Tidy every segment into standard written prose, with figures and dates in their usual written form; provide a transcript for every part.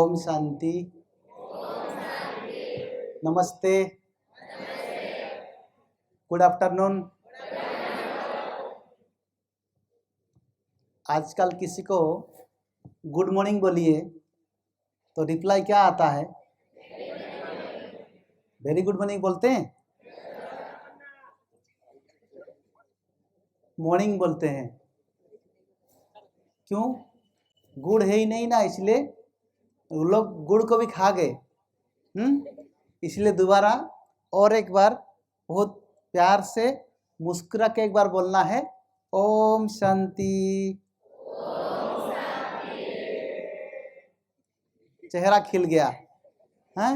ओम शांति। नमस्ते। Good afternoon. आजकल किसी को गुड मॉर्निंग बोलिए तो रिप्लाई क्या आता है? वेरी गुड मॉर्निंग बोलते हैं, मॉर्निंग बोलते हैं। क्यों? गुड़ है ही नहीं ना, इसलिए वो लोग गुड़ को भी खा गए। इसलिए दोबारा और एक बार बहुत प्यार से मुस्कुरा के एक बार बोलना है, ओम शांति। चेहरा खिल गया है।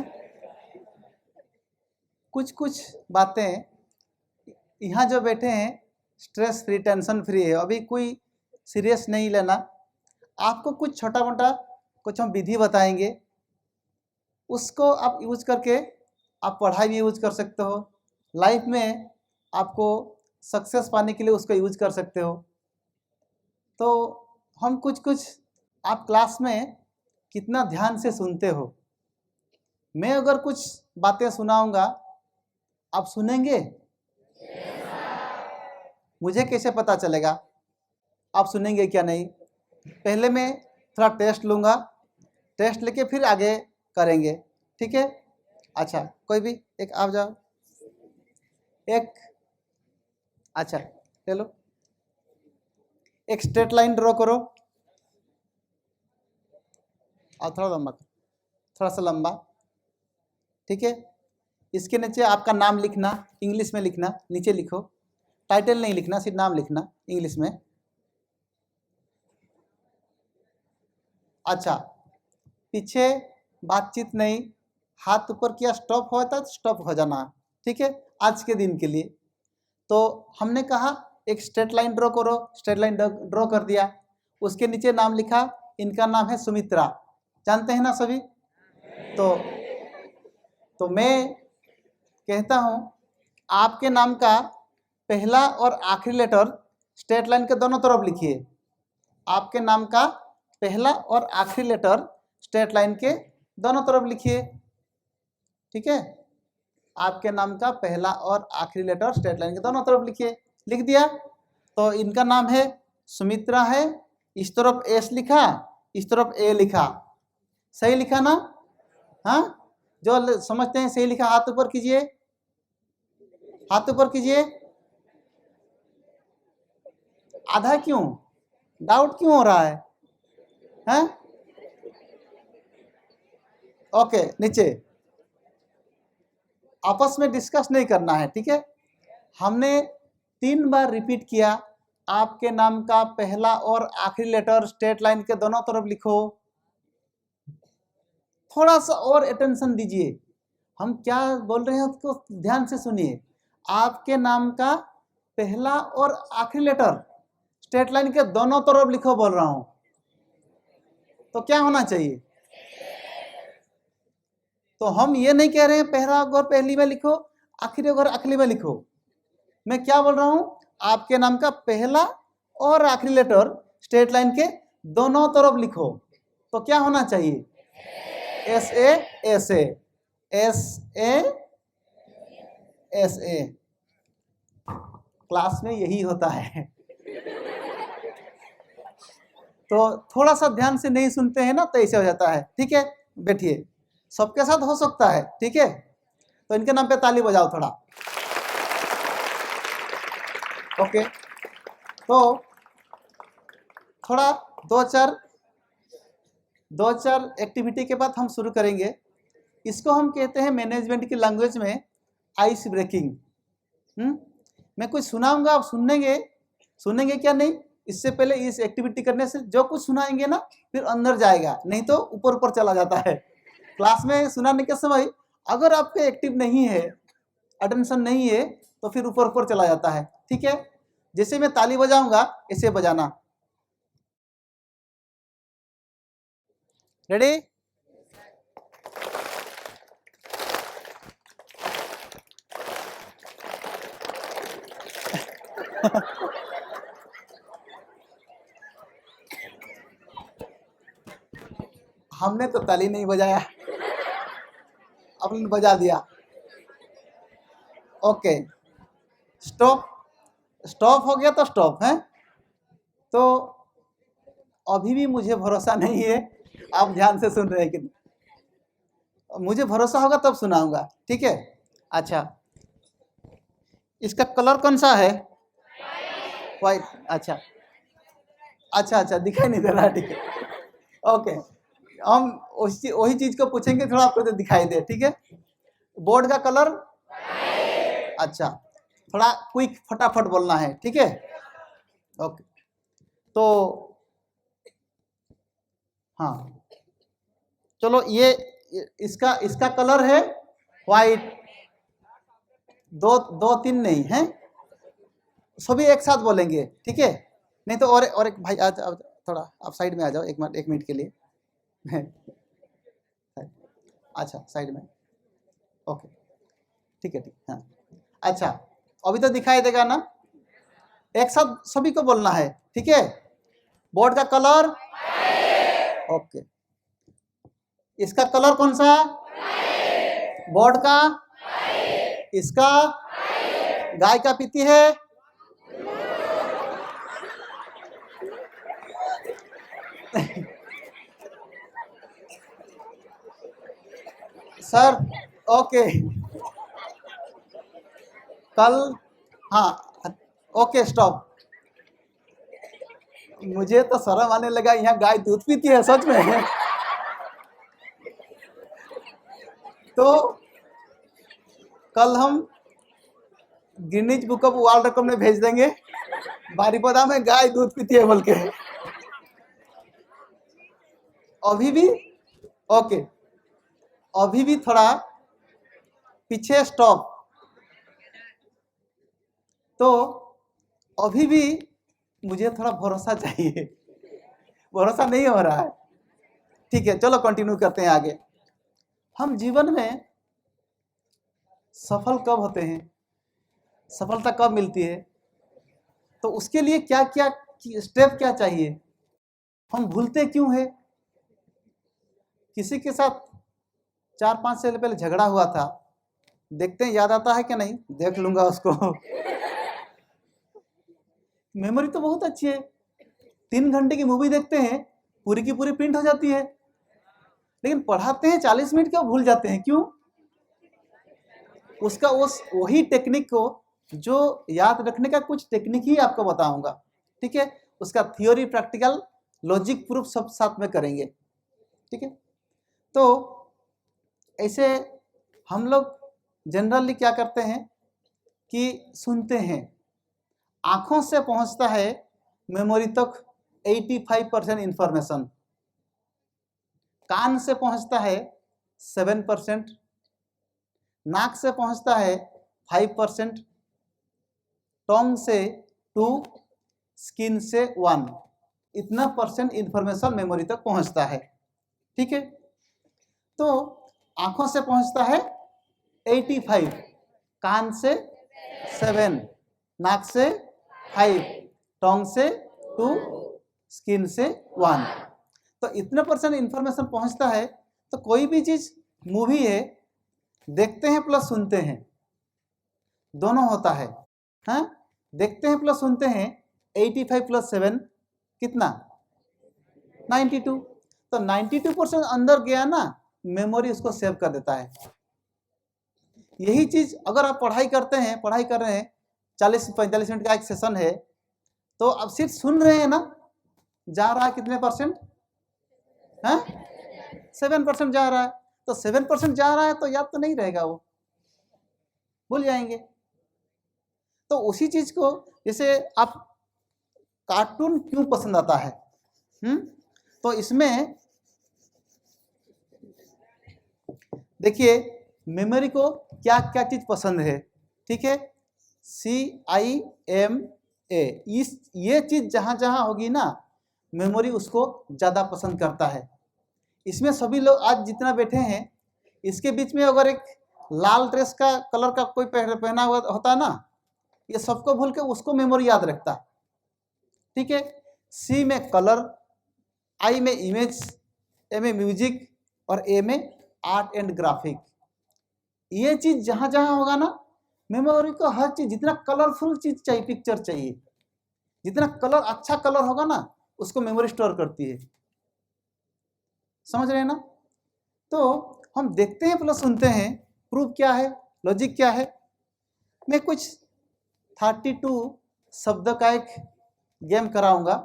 कुछ कुछ बातें यहाँ जो बैठे हैं स्ट्रेस फ्री, टेंशन फ्री है, अभी कोई सीरियस नहीं लेना। आपको कुछ छोटा मोटा कुछ हम विधि बताएंगे, उसको आप यूज करके आप पढ़ाई में यूज कर सकते हो, लाइफ में आपको सक्सेस पाने के लिए उसको यूज कर सकते हो। तो हम कुछ कुछ, आप क्लास में कितना ध्यान से सुनते हो? मैं अगर कुछ बातें सुनाऊंगा आप सुनेंगे? मुझे कैसे पता चलेगा आप सुनेंगे क्या नहीं? पहले मैं थोड़ा टेस्ट लूँगा, टेस्ट लेके फिर आगे करेंगे, ठीक है? अच्छा, कोई भी एक आप जाओ, एक, अच्छा ले लो, एक स्ट्रेट लाइन ड्रॉ करो और थोड़ा लंबा, थोड़ा सा लंबा, ठीक है? इसके नीचे आपका नाम लिखना, इंग्लिश में लिखना, नीचे लिखो, टाइटल नहीं लिखना, सिर्फ नाम लिखना इंग्लिश में। अच्छा, पीछे बातचीत नहीं, हाथ ऊपर किया, स्टॉप होता तो स्टॉप हो जाना, ठीक है? आज के दिन के लिए तो हमने कहा एक स्ट्रेट लाइन ड्रॉ करो, स्ट्रेट लाइन ड्रॉ कर दिया, उसके नीचे नाम लिखा, इनका नाम है सुमित्रा, जानते हैं ना सभी? तो मैं कहता हूँ आपके नाम का पहला और आखिरी लेटर स्ट्रेट लाइन के दोनों तरफ लिखिए। आपके नाम का पहला और आखिरी लेटर स्ट्रेट लाइन के दोनों तरफ लिखिए, ठीक है? आपके नाम का पहला और आखिरी लेटर स्ट्रेट लाइन के दोनों तरफ लिखिए। लिख दिया? तो इनका नाम है सुमित्रा है, इस तरफ एस लिखा, इस तरफ ए लिखा, सही लिखा ना? हाँ, जो समझते हैं सही लिखा हाथ ऊपर कीजिए, हाथ ऊपर कीजिए। आधा क्यों? डाउट क्यों हो रहा है? हैं? ओके, नीचे आपस में डिस्कस नहीं करना है, ठीक है? हमने 3 बार रिपीट किया, आपके नाम का पहला और आखिरी लेटर स्ट्रेट लाइन के दोनों तरफ लिखो। थोड़ा सा और अटेंशन दीजिए, हम क्या बोल रहे हैं उसको ध्यान से सुनिए। आपके नाम का पहला और आखिरी लेटर स्ट्रेट लाइन के दोनों तरफ लिखो बोल रहा हूं, तो क्या होना चाहिए? तो हम ये नहीं कह रहे हैं पहला अगर पहली में लिखो, आखिरी अगर आखिरी में लिखो। मैं क्या बोल रहा हूं? आपके नाम का पहला और आखिरी लेटर स्ट्रेट लाइन के दोनों तरफ लिखो, तो क्या होना चाहिए? S A S A, S A S A. Class में यही होता है। तो थोड़ा सा ध्यान से नहीं सुनते हैं ना, तो ऐसे हो जाता है, ठीक है? बैठिए, सबके साथ हो सकता है, ठीक है? तो इनके नाम पे ताली बजाओ थोड़ा। ओके, तो थोड़ा दो चार एक्टिविटी के बाद हम शुरू करेंगे। इसको हम कहते हैं मैनेजमेंट की लैंग्वेज में आइस ब्रेकिंग। मैं कुछ सुनाऊंगा, आप सुनेंगे क्या नहीं? इससे पहले इस एक्टिविटी करने से जो कुछ सुनाएंगे ना फिर अंदर जाएगा, नहीं तो ऊपर ऊपर चला जाता है। क्लास में सुनाने के समय अगर आपके एक्टिव नहीं है, अटेंशन नहीं है, तो फिर ऊपर ऊपर चला जाता है, ठीक है? जैसे मैं ताली बजाऊंगा ऐसे बजाना। रेडी? हमने तो ताली नहीं बजाया, आपने बजा दिया। ओके, स्टॉप, स्टॉप हो गया तो स्टॉप है। तो अभी भी मुझे भरोसा नहीं है आप ध्यान से सुन रहे हैं कि नहीं। मुझे भरोसा होगा तब सुनाऊंगा, ठीक है। अच्छा, इसका कलर कौन सा है? वाइट। अच्छा अच्छा अच्छा, दिखाई नहीं दे रहा, ठीक है। ओके, हम वही चीज को पूछेंगे थोड़ा आपको तो दिखाई दे, ठीक है। बोर्ड का कलर? अच्छा, थोड़ा क्विक फटाफट बोलना है, ठीक है। ओके, तो हाँ चलो, ये इसका इसका कलर है वाइट। दो दो तीन नहीं है, सभी एक साथ बोलेंगे, ठीक है। नहीं तो और एक भाई आज थोड़ा आप साइड में आ जाओ, एक मिनट के लिए। अच्छा, साइड में, ओके, ठीक है, ठीक, हाँ। अच्छा, अभी तो दिखाई देगा ना, एक साथ सभी को बोलना है, ठीक है। बोर्ड का कलर? ओके, इसका कलर कौन सा? बोर्ड का? इसका? गाय का पीती है? सर, ओके, कल, हाँ, ओके, स्टॉप। मुझे तो शर्म आने लगा, यहाँ गाय दूध पीती है सच में। तो कल हम Guinness book of world record में भेज देंगे, बारीपदा में गाय दूध पीती है बोल के। अभी भी ओके, अभी भी थोड़ा पीछे, स्टॉप। तो अभी भी मुझे थोड़ा भरोसा चाहिए, भरोसा नहीं हो रहा है, ठीक है। चलो कंटिन्यू करते हैं आगे। हम जीवन में सफल कब होते हैं, सफलता कब मिलती है, तो उसके लिए क्या क्या स्टेप क्या चाहिए, हम भूलते क्यों है। किसी के साथ 4-5 साल पहले झगड़ा हुआ था, देखते हैं याद आता है कि नहीं, देख लूंगा उसको। मेमोरी तो बहुत अच्छी है, 3 घंटे की मूवी देखते हैं, पूरी की पूरी प्रिंट हो जाती है, लेकिन पढ़ाते हैं 40 मिनट का भूल जाते हैं, क्यों? उसका वही टेक्निक को, जो याद रखने का कुछ टेक्निक ही आपको बताऊंगा, ठीक है। उसका थियोरी, प्रैक्टिकल, लॉजिक, प्रूफ सब साथ में करेंगे, ठीक है। तो ऐसे हम लोग जनरली क्या करते हैं कि सुनते हैं, आंखों से पहुंचता है मेमोरी तक 85% इंफॉर्मेशन, कान से पहुंचता है 7%, नाक से पहुंचता है 5%, टंग से 2, स्किन से 1, इतना परसेंट इंफॉर्मेशन मेमोरी तक पहुंचता है, ठीक है। तो आंखों से पहुंचता है 85, कान से 7, नाक से 5, टंग से 2, स्किन से 1, तो इतने परसेंट इंफॉर्मेशन पहुंचता है। तो कोई भी चीज, मूवी है, देखते हैं प्लस सुनते हैं, दोनों होता है, हाँ। देखते हैं प्लस सुनते हैं, 85 + 7 कितना? 92। तो 92% अंदर गया ना, मेमोरी उसको सेव कर देता है। यही चीज अगर आप पढ़ाई करते हैं, पढ़ाई कर रहे हैं, 40-45 मिनट का एक सेशन है, तो अब सिर्फ सुन रहे हैं ना, जा रहा है कितने परसेंट? 7% जा रहा है। तो 7% जा रहा है तो याद तो नहीं रहेगा, वो भूल जाएंगे। तो उसी चीज को, जैसे आप कार्टून क्यों पसंद आता है, तो इसमें देखिए मेमोरी को क्या क्या चीज पसंद है, ठीक है। CIMA, ये चीज जहां जहां होगी ना, मेमोरी उसको ज्यादा पसंद करता है। इसमें सभी लोग आज जितना बैठे हैं, इसके बीच में अगर एक लाल ड्रेस का कलर का कोई पहना हुआ होता ना, ये सबको भूल के उसको मेमोरी याद रखता, ठीक है। C में कलर, I में इमेज, ए में म्यूजिक और ए में आर्ट एंड ग्राफिक। ये चीज जहां जहां होगा ना, मेमोरी को हर चीज, जितना कलरफुल चीज चाहिए, पिक्चर चाहिए, जितना कलर अच्छा कलर होगा ना उसको मेमोरी स्टोर करती है। समझ रहे हैं ना? तो हम देखते हैं प्लस सुनते हैं, प्रूफ क्या है, लॉजिक क्या है। मैं कुछ 32 शब्द का एक गेम कराऊंगा।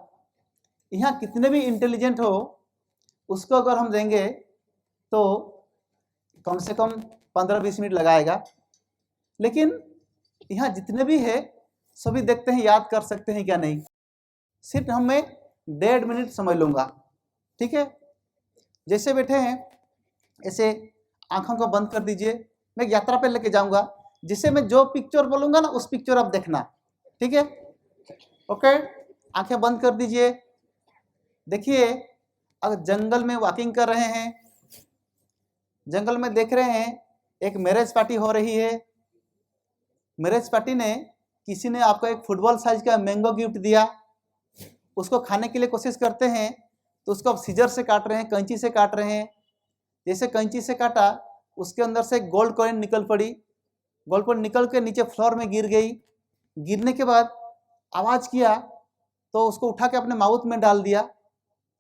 यहाँ कितने भी इंटेलिजेंट हो उसको अगर हम देंगे तो कम से कम 15-20 मिनट लगाएगा, लेकिन यहाँ जितने भी है सभी देखते हैं याद कर सकते हैं क्या नहीं। सिर्फ हमें 1.5 मिनट समझ लूँगा, ठीक है? जैसे बैठे हैं ऐसे आंखों को बंद कर दीजिए। मैं यात्रा पे लेके जाऊंगा, जिसे मैं जो पिक्चर बोलूंगा ना उस पिक्चर आप देखना, ठीक है? ओके, आंखें बंद कर दीजिए। देखिए, अगर जंगल में वॉकिंग कर रहे हैं, जंगल में देख रहे हैं एक मैरिज पार्टी हो रही है। मैरिज पार्टी ने किसी ने आपको एक फुटबॉल साइज का मैंगो गिफ्ट दिया, उसको खाने के लिए कोशिश करते हैं तो उसको आप सीजर से काट रहे हैं, कैंची से काट रहे हैं। जैसे कैंची से काटा, उसके अंदर से गोल्ड कॉइन निकल पड़ी। गोल्ड कॉइन निकल के नीचे फ्लोर में गिर गई। गिरने के बाद आवाज़ किया तो उसको उठा के अपने माउथ में डाल दिया।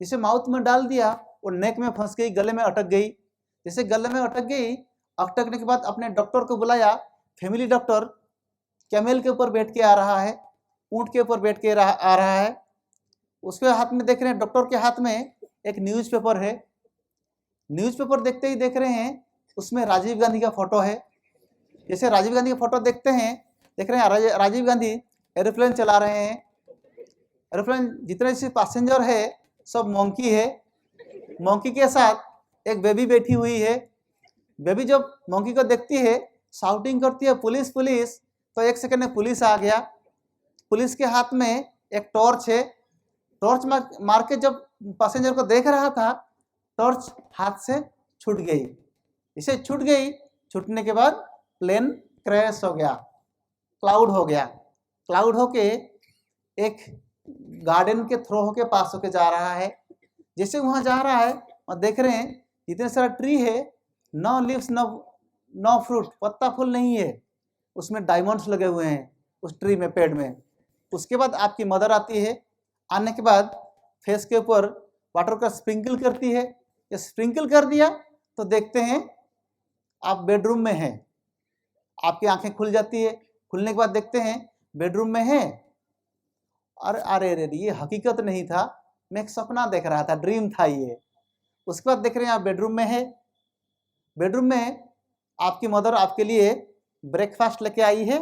जैसे माउथ में डाल दिया वो नेक में फंस गई, गले में अटक गई। जैसे गले में अटक गई, अटकने के बाद अपने डॉक्टर को बुलाया। फैमिली डॉक्टर कैमल के ऊपर बैठ के आ रहा है, ऊँट के ऊपर बैठ के आ रहा है। उसके हाथ में देख रहे हैं, डॉक्टर के हाथ में एक न्यूज़पेपर है। न्यूज़पेपर देखते ही देख रहे हैं उसमें राजीव गांधी का फोटो है। जैसे राजीव गांधी का फोटो देखते हैं, देख रहे हैं राजीव गांधी एरोप्लेन चला रहे हैं। एरोप्लेन जितने से पैसेंजर है सब मंकी है। मंकी के साथ एक बेबी बैठी हुई है। बेबी जब मंकी को देखती है शाउटिंग करती है, पुलिस पुलिस। तो एक सेकंड में पुलिस आ गया। पुलिस के हाथ में एक टॉर्च है। टॉर्च मार के जब पैसेंजर को देख रहा था, टॉर्च हाथ से छूट गई। इसे छूट गई, छूटने के बाद प्लेन क्रैश हो गया, क्लाउड हो गया। क्लाउड होके एक गार्डन के थ्रो होके पास होके जा रहा है। जैसे वहां जा रहा है और देख रहे हैं इतने सारा ट्री है, नो लीव्स नो फ्रूट, पत्ता फूल नहीं है, उसमें डायमंड्स लगे हुए हैं उस ट्री में, पेड़ में। उसके बाद आपकी मदर आती है। आने के बाद फेस के ऊपर वाटर का स्प्रिंकल करती है। ये स्प्रिंकल कर दिया तो देखते हैं आप बेडरूम में हैं। आपकी आंखें खुल जाती है। खुलने के बाद देखते हैं बेडरूम में है। अरे अरे अरे, ये हकीकत नहीं था, मैं एक सपना देख रहा था, ड्रीम था ये। उसके बाद देख रहे हैं आप बेडरूम में है। बेडरूम में आपकी मदर आपके लिए ब्रेकफास्ट लेके आई है।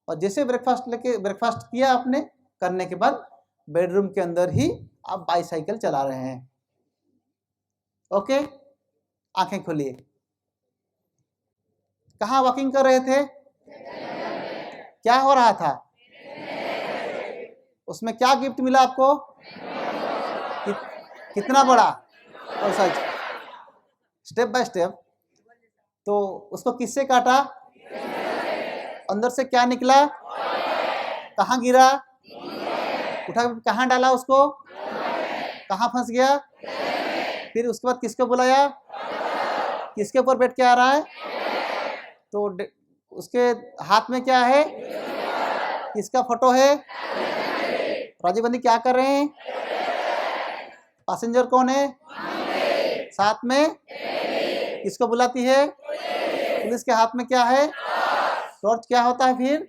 और जैसे ब्रेकफास्ट किया आपने, करने के बाद बेडरूम के अंदर ही आप बाईसाइकिल चला रहे हैं। ओके, आंखें खोलिए। कहाँ वॉकिंग कर रहे थे? क्या हो रहा था? उसमें क्या गिफ्ट मिला आपको? कितना बड़ा? और सच, स्टेप बाय स्टेप। तो उसको किससे काटा? अंदर से क्या निकला? कहाँ गिरा? उठा कहाँ डाला उसको? कहाँ फंस गया? फिर उसके बाद किसको बुलाया? किसके ऊपर बैठ के आ रहा है? तो उसके हाथ में क्या है? किसका फोटो है? राजीव गांधी क्या कर रहे हैं? पैसेंजर कौन है? साथ में किसको बुलाती है? पुलिस के हाथ में क्या है? टॉर्च। क्या होता है फिर?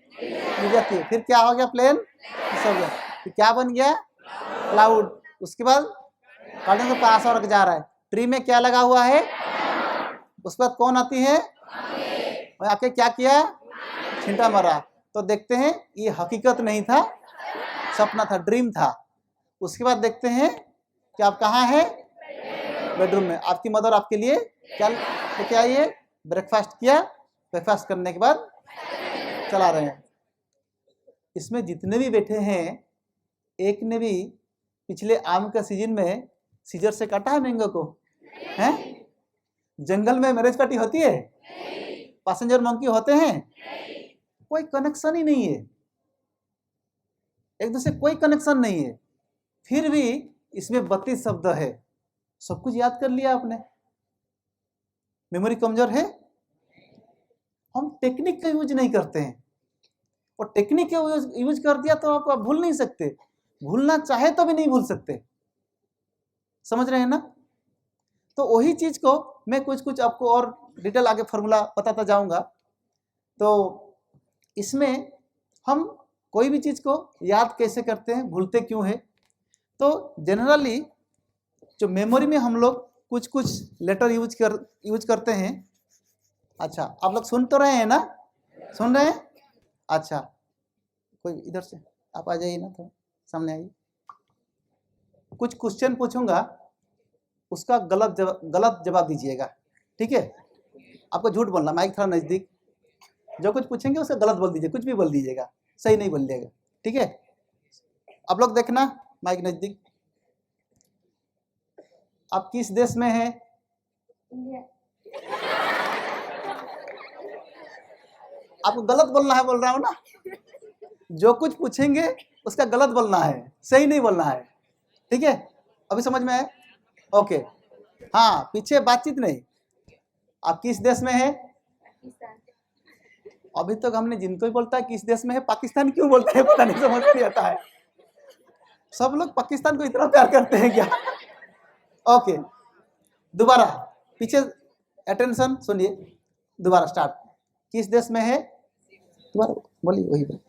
मिल जाती है। फिर क्या हो गया? प्लेन हो गया। फिर क्या बन गया? क्लाउड। उसके बाद गार्डन के पास और जा रहा है। ट्री में क्या लगा हुआ है? उसके बाद कौन आती है? और आके क्या किया? छींटा मारा। तो देखते हैं ये हकीकत नहीं था, सपना था, ड्रीम था। उसके बाद देखते हैं कि आप कहाँ हैं? बेडरूम में। आपकी मदर आपके लिए क्या लेके आई है? ब्रेकफास्ट किया। ब्रेकफास्ट करने के बाद चला रहे हैं। इसमें जितने भी बैठे हैं, एक ने भी पिछले आम का सीजन में सीजर से काटा है मैंगो को? हैं? जंगल में मैरिज पार्टी होती है? पैसेंजर मंकी होते हैं? कोई कनेक्शन ही नहीं है, एक दूसरे कोई कनेक्शन नहीं है। फिर भी इसमें 32 शब्द है। सब कुछ याद कर लिया आपने, मेमोरी कमजोर है। हम टेक्निक का यूज नहीं करते हैं, और टेक्निक का यूज कर दिया तो आप भूल नहीं सकते, भूलना चाहे तो भी नहीं भूल सकते, समझ रहे हैं ना। तो वही चीज को मैं कुछ कुछ आपको और डिटेल आगे फॉर्मूला बताता जाऊंगा। तो इसमें हम कोई भी चीज को याद कैसे करते हैं, भूलते क्यों है। तो जनरली जो मेमोरी में हम लोग कुछ कुछ लेटर यूज करते हैं। अच्छा, आप लोग सुन तो रहे हैं ना, सुन रहे हैं? अच्छा, कोई इधर से आप आ जाइए ना, थोड़ा सामने आइए। कुछ क्वेश्चन पूछूंगा, उसका गलत जवाब दीजिएगा, ठीक है। आपको झूठ बोलना, माइक थोड़ा नजदीक, जो कुछ पूछेंगे उसका गलत बोल दीजिए, कुछ भी बोल दीजिएगा, सही नहीं बोलिएगा, ठीक है। आप लोग देखना, माइक नजदीक। आप किस देश में हैं? आपको गलत बोलना है, बोल रहा हूं ना। जो कुछ पूछेंगे उसका गलत बोलना है, सही नहीं बोलना है, ठीक है। अभी समझ में आए? ओके, हाँ, पीछे बातचीत नहीं। आप किस देश में है? अभी तक हमने जिनको ही बोलता है किस देश में है, पाकिस्तान क्यों बोलते हैं पता नहीं, समझ नहीं आता है। सब लोग पाकिस्तान को इतना प्यार करते हैं क्या? ओके, दोबारा पीछे अटेंशन सुनिए, दोबारा स्टार्ट। किस देश में है? दोबारा बोलिए, वही बात।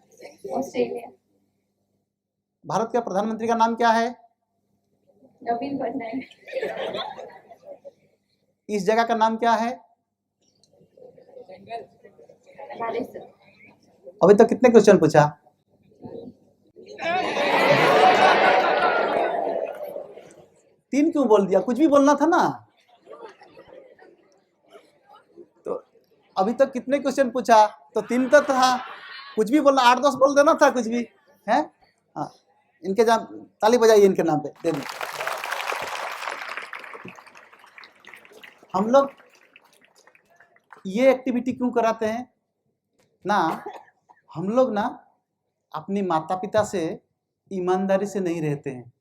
ऑस्ट्रेलिया। भारत के प्रधानमंत्री का नाम क्या है? नवीन पटनायक। इस जगह का नाम क्या है? अभी तक कितने क्वेश्चन पूछा? तीन क्यों बोल दिया? कुछ भी बोलना था ना। तो अभी तक कितने क्वेश्चन पूछा? तो तीन तो था, कुछ भी बोलना, 8-10 बोल देना था, कुछ भी है। हाँ, इनके जहाँ ताली बजाइए, इनके नाम पे दे दें। हम लोग ये एक्टिविटी क्यों कराते हैं ना, हम लोग ना अपने माता पिता से ईमानदारी से नहीं रहते हैं,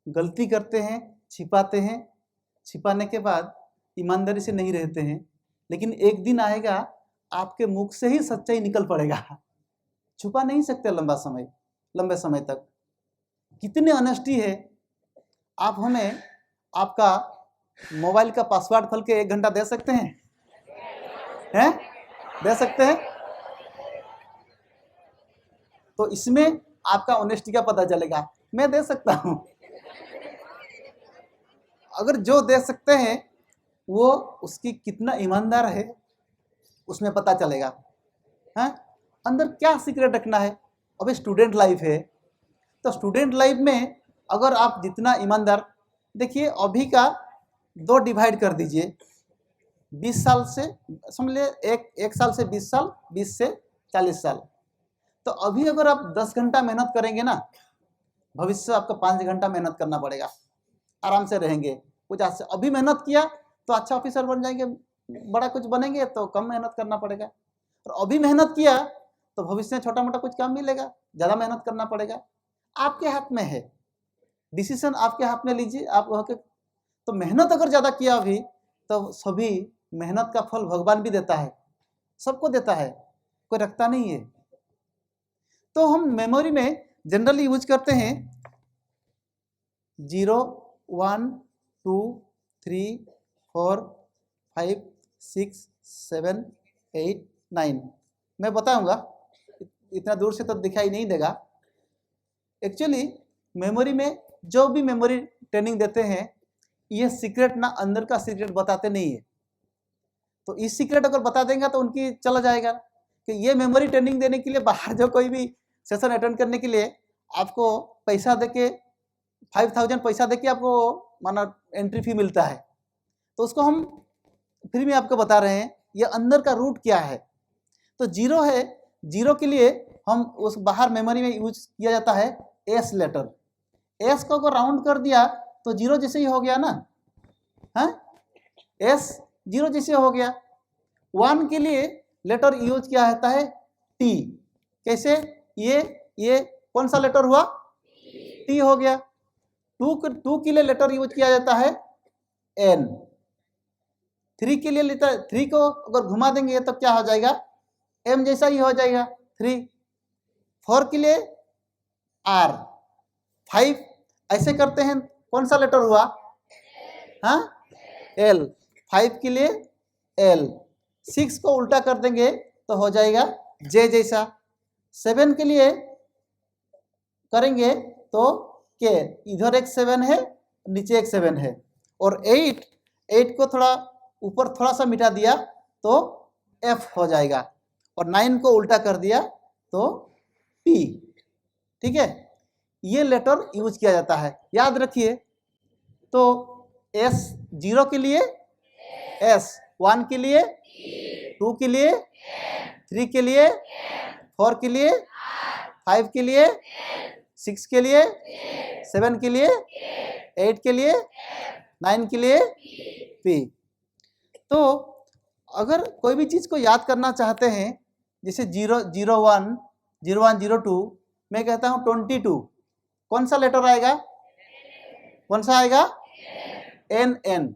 गलती करते हैं, छिपाते हैं, छिपाने के बाद ईमानदारी से नहीं रहते हैं, लेकिन एक दिन आएगा आपके मुख से ही सच्चाई निकल पड़ेगा। छुपा नहीं सकते लंबे समय तक। कितनी ऑनेस्टी है। आप हमें आपका मोबाइल का पासवर्ड खोल के 1 घंटा दे सकते हैं? दे सकते हैं? तो इसमें आपका ऑनेस्टी का पता चलेगा। मैं दे सकता हूं। अगर जो दे सकते हैं वो उसकी कितना ईमानदार है, उसमें पता चलेगा। हैं? अंदर क्या सीक्रेट रखना है। अभी स्टूडेंट लाइफ है, तो स्टूडेंट लाइफ में अगर आप जितना ईमानदार, देखिए अभी का 2 डिवाइड कर दीजिए, 20 साल से समझ लिए, एक साल से 20 साल, 20 से 40 साल। तो अभी अगर आप 10 घंटा मेहनत करेंगे ना, भविष्य से आपको 5 घंटा मेहनत करना पड़ेगा, आराम से रहेंगे। कुछ आज से अभी मेहनत किया तो अच्छा ऑफिसर बन जाएंगे, बड़ा कुछ बनेंगे तो कम मेहनत करना पड़ेगा। और अभी मेहनत किया तो भविष्य में छोटा मोटा कुछ काम मिलेगा, ज़्यादा मेहनत करना पड़ेगा। आपके हाथ में है, डिसीजन आपके हाथ में लीजिए। आप तो मेहनत अगर ज़्यादा किया अभी, तो सभी मेहनत का फल भगवान भी देता है, सबको देता है, कोई रखता नहीं है। तो हम मेमोरी में जनरली यूज करते हैं 0, 1, 2, 3, 4, 5, 6, 7, 8, 9। मैं बताऊंगा, इतना दूर से तो दिखाई नहीं देगा। एक्चुअली मेमोरी में जो भी मेमोरी ट्रेनिंग देते हैं, ये सीक्रेट ना, अंदर का सीक्रेट बताते नहीं है। तो इस सीक्रेट अगर बता देंगे तो उनकी चला जाएगा कि ये मेमोरी ट्रेनिंग देने के लिए बाहर जो कोई भी सेशन अटेंड करने के लिए आपको पैसा देके 5000 पैसा देके आपको माना एंट्री फी मिलता है, तो उसको हम फ्री में आपको बता रहे हैं ये अंदर का रूट क्या है। तो 0 है, 0 के लिए हम उस बाहर मेमोरी में यूज किया जाता है एस लेटर। एस को अगर राउंड कर दिया तो 0 जैसे ही हो गया ना, हाँ, एस 0 जैसे हो गया। 1 के लिए लेटर यूज किया जाता है टी। कैसे? ये कौन सा लेटर हुआ? टी हो गया। टू के लिए लेटर यूज किया जाता है एन। 3 के लिए लेटर 3 को अगर घुमा देंगे तो क्या हो जाएगा, एम जैसा ही हो जाएगा 3। 4 के लिए आर। 5 ऐसे करते हैं, कौन सा लेटर हुआ, हाँ एल। 5 के लिए एल। 6 को उल्टा कर देंगे तो हो जाएगा जे जैसा। 7 के लिए करेंगे तो के, इधर एक 7 है नीचे एक 7 है। और 8 को थोड़ा ऊपर थोड़ा सा मिटा दिया तो एफ हो जाएगा। और 9 को उल्टा कर दिया तो पी। ठीक है, ये लेटर यूज किया जाता है, याद रखिए। तो एस 0 के लिए एस, 1 के लिए, 2 के लिए, 3 के लिए, 4 के लिए, 5 के लिए, 6 के लिए, 7 के लिए, 8 के लिए, 9 के लिए पी। तो अगर कोई भी चीज़ को याद करना चाहते हैं, जैसे 001, 02, मैं कहता हूँ 22, कौन सा लेटर आएगा, कौन सा आएगा, एन।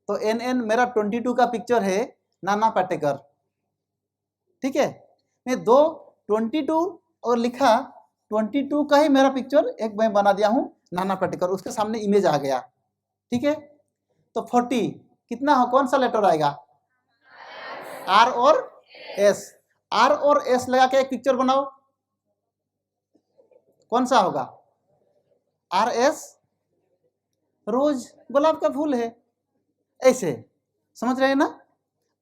तो एन मेरा 22 का पिक्चर है, नाना पाटेकर। ठीक है, मैं 22 और लिखा 22 का ही मेरा पिक्चर एक मैं बना दिया हूँ नाना पाटेकर, उसके सामने इमेज आ गया। ठीक है, तो 40 कितना हो, कौन सा लेटर आएगा, आर और एस। आर और एस लगा के एक पिक्चर बनाओ, कौन सा होगा, आर एस, रोज गुलाब का फूल है। ऐसे समझ रहे हैं ना,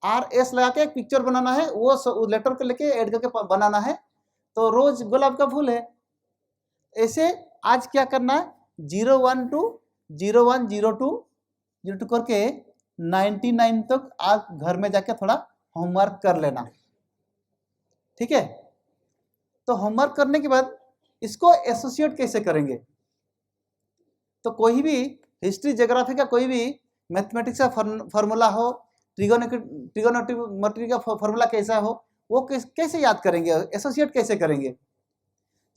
आर एस लगा के एक पिक्चर बनाना है, वो लेटर को लेके ऐड करके बनाना है, तो रोज गुलाब का फूल है। ऐसे आज क्या करना है, 012, 01, 02 करके 99 तक आज घर में जाके थोड़ा होमवर्क कर लेना। ठीक है, तो होमवर्क करने के बाद इसको एसोसिएट कैसे करेंगे, तो कोई भी हिस्ट्री ज्योग्राफी का कोई भी मैथमेटिक्स का फार्मूला हो, ट्रिगोनोमेट्री का फार्मूला कैसा हो, वो कैसे याद करेंगे, एसोसिएट कैसे करेंगे।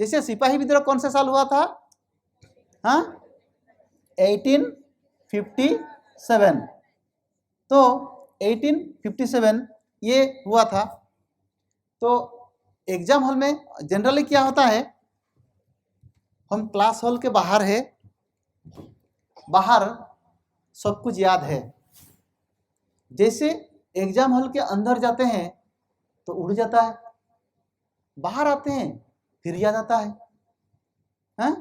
जैसे सिपाही विद्रोह कौन सा साल हुआ था, हाँ 1857। तो 1857 ये हुआ था। तो एग्जाम हॉल में जनरली क्या होता है, हम क्लास हॉल के बाहर है, बाहर सब कुछ याद है। जैसे एग्जाम हॉल के अंदर जाते हैं तो उड़ जाता है, बाहर आते हैं फिर याद आता है, हैं?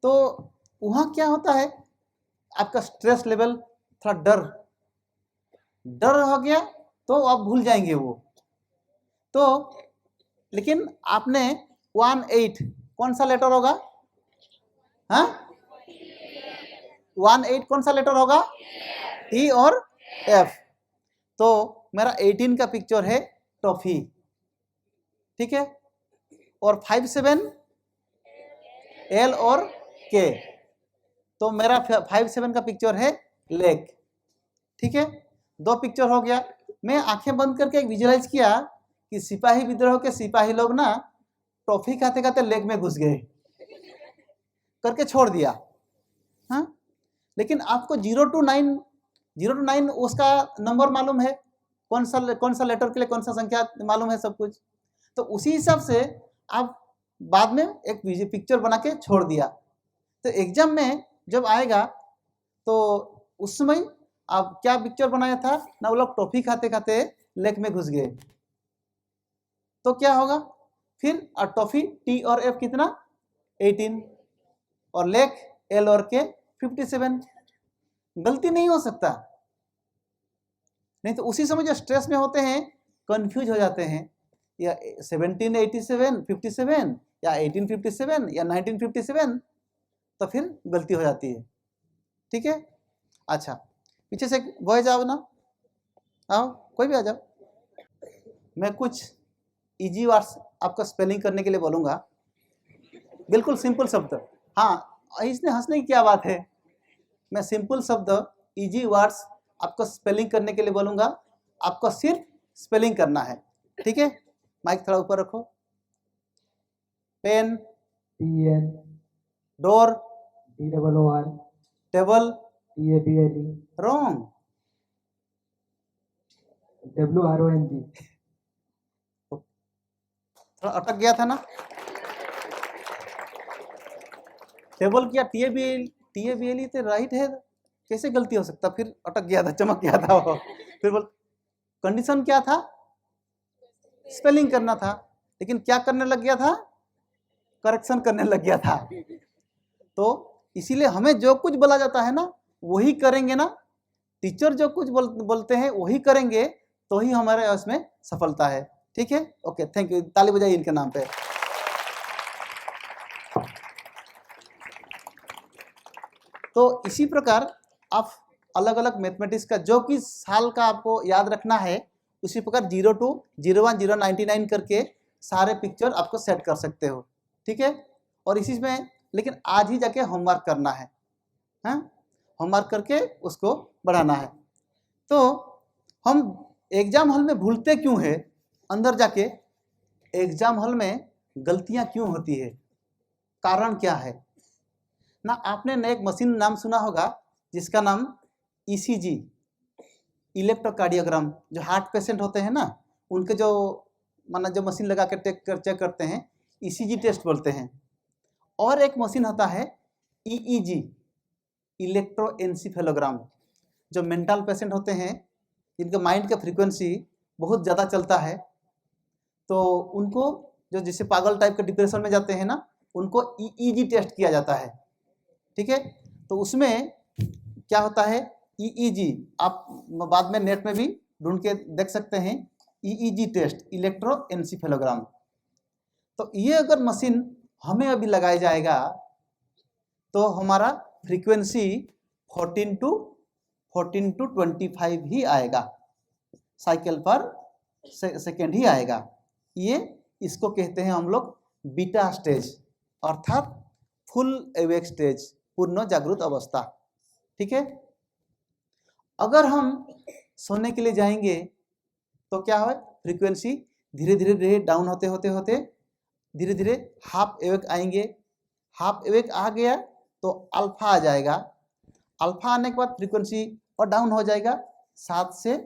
तो वहाँ क्या होता है, आपका स्ट्रेस लेवल थोड़ा डर हो गया तो आप भूल जाएंगे वो। तो लेकिन आपने 18 कौन सा लेटर होगा, हाँ 18 कौन सा लेटर होगा, टी और एफ। तो मेरा 18 का पिक्चर है टॉफी। ठीक है, और 57 एल और के, तो मेरा 57 का पिक्चर है लेक। ठीक है, 2 पिक्चर हो गया। मैं आंखें बंद करके एक विजुअलाइज किया कि सिपाही विद्रोह के सिपाही लोग ना टॉफी खाते खाते लेक में घुस गए करके छोड़ दिया। हाँ, लेकिन आपको 0 to 9 उसका नंबर मालूम है, कौन सा लेटर के लिए कौन सा संख्या मालूम है सब कुछ। तो उसी हिसाब से आप बाद में एक पिक्चर बना के छोड़ दिया। तो एग्जाम में जब आएगा तो उस समय आप क्या पिक्चर बनाया था ना, वो लोग टॉफी खाते खाते लेक में घुस गए, तो क्या होगा फिर, टॉफी टी और एफ कितना 18 और लेक एल और के 57। गलती नहीं हो सकता, नहीं तो उसी समय जो स्ट्रेस में होते हैं कंफ्यूज हो जाते हैं, या 1787 57 या 1857 या 1957, तो फिर गलती हो जाती है। ठीक है, अच्छा पीछे से बॉयज आओ ना, आओ कोई भी आ जाओ। मैं कुछ इजी वर्ड्स आपका स्पेलिंग करने के लिए बोलूँगा, बिल्कुल सिंपल शब्द। हाँ, इसमें हंसने की क्या बात है, मैं सिंपल शब्द इजी वर्ड्स आपको स्पेलिंग करने के लिए बोलूँगा, आपको सिर्फ स्पेलिंग करना है। ठीक है, माइक थोड़ा ऊपर रखो। Pen, PN, door, DOOR, table, TABLE, wrong, WRONG, थोड़ा अटक गया था ना। टेबल किया, TABLE तो राइट है, कैसे गलती हो सकता, फिर अटक गया था, चमक गया था वो। फिर बोल, कंडीशन क्या था, स्पेलिंग करना था, लेकिन क्या करने लग गया था, करेक्शन करने लग गया था। तो इसीलिए हमें जो कुछ बोला जाता है ना वही करेंगे ना, टीचर जो कुछ बोलते हैं वही करेंगे, तो ही हमारे उसमें सफलता है। ठीक है, ओके, थैंक यू, ताली बजाइए इनके नाम पे। तो इसी प्रकार आप अलग अलग मैथमेटिक्स का जो कि साल का आपको याद रखना है, उसी प्रकार 02, 01, 099 करके सारे पिक्चर आपको सेट कर सकते हो। ठीक है, और इसी में लेकिन आज ही जाके होमवर्क करना है, हाँ, होमवर्क करके उसको बढ़ाना है। तो हम एग्जाम हॉल में भूलते क्यों है, अंदर जाके एग्जाम हॉल में गलतियां क्यों होती है, कारण क्या है ना। आपने एक मशीन नाम सुना होगा जिसका नाम ECG, इलेक्ट्रोकार्डियोग्राम, जो हार्ट पेशेंट होते हैं ना उनके जो माना जो मशीन लगा के चेक करते हैं, ECG टेस्ट बोलते हैं। और एक मशीन होता है EEG, इलेक्ट्रोएन्सेफेलोग्राम, जो मेंटल पेशेंट होते हैं जिनके माइंड का फ्रीक्वेंसी बहुत ज़्यादा चलता है, तो उनको जो जैसे पागल टाइप के डिप्रेशन में जाते हैं ना, उनको EEG टेस्ट किया जाता है। ठीक है, तो उसमें क्या होता है, EEG आप बाद में नेट में भी ढूंढ के देख सकते हैं, EEG टेस्ट, इलेक्ट्रोएन्सेफेलोग्राम। तो ये अगर मशीन हमें अभी लगाया जाएगा तो हमारा फ्रीक्वेंसी 14 टू 25 ही आएगा, साइकिल पर सेकेंड ही आएगा। ये इसको कहते हैं हम लोग बीटा स्टेज, अर्थात फुल एवेक स्टेज, पूर्ण जागृत अवस्था। ठीक है, अगर हम सोने के लिए जाएंगे तो क्या है, फ्रीक्वेंसी धीरे धीरे डाउन होते होते होते धीरे धीरे हाफ एवेक आएंगे, हाफ एवेक आ गया तो अल्फा आ जाएगा, अल्फा आने के बाद फ्रीक्वेंसी और डाउन हो जाएगा, 7 से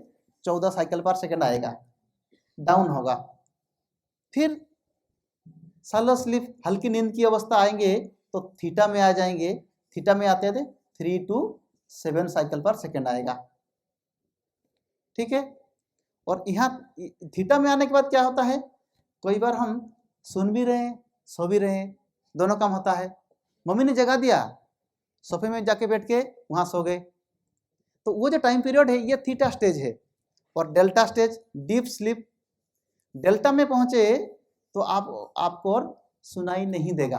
14 साइकिल पर सेकंड आएगा, डाउन होगा। फिर शैलो स्लीप, हल्की नींद की अवस्था आएंगे तो थीटा में आ जाएंगे, थीटा में आते थे 3 to 7 साइकिल पर सेकंड आएगा। ठीक है, और यहाँ थीटा में आने के बाद क्या होता है, कई बार हम सुन भी रहे हैं सो भी रहे हैं, दोनों काम होता है। मम्मी ने जगा दिया, सोफे में जाके बैठ के वहाँ सो गए, तो वो जो टाइम पीरियड है ये थीटा स्टेज है। और delta stage, deep sleep, delta में पहुँचे तो आपको और सुनाई नहीं देगा,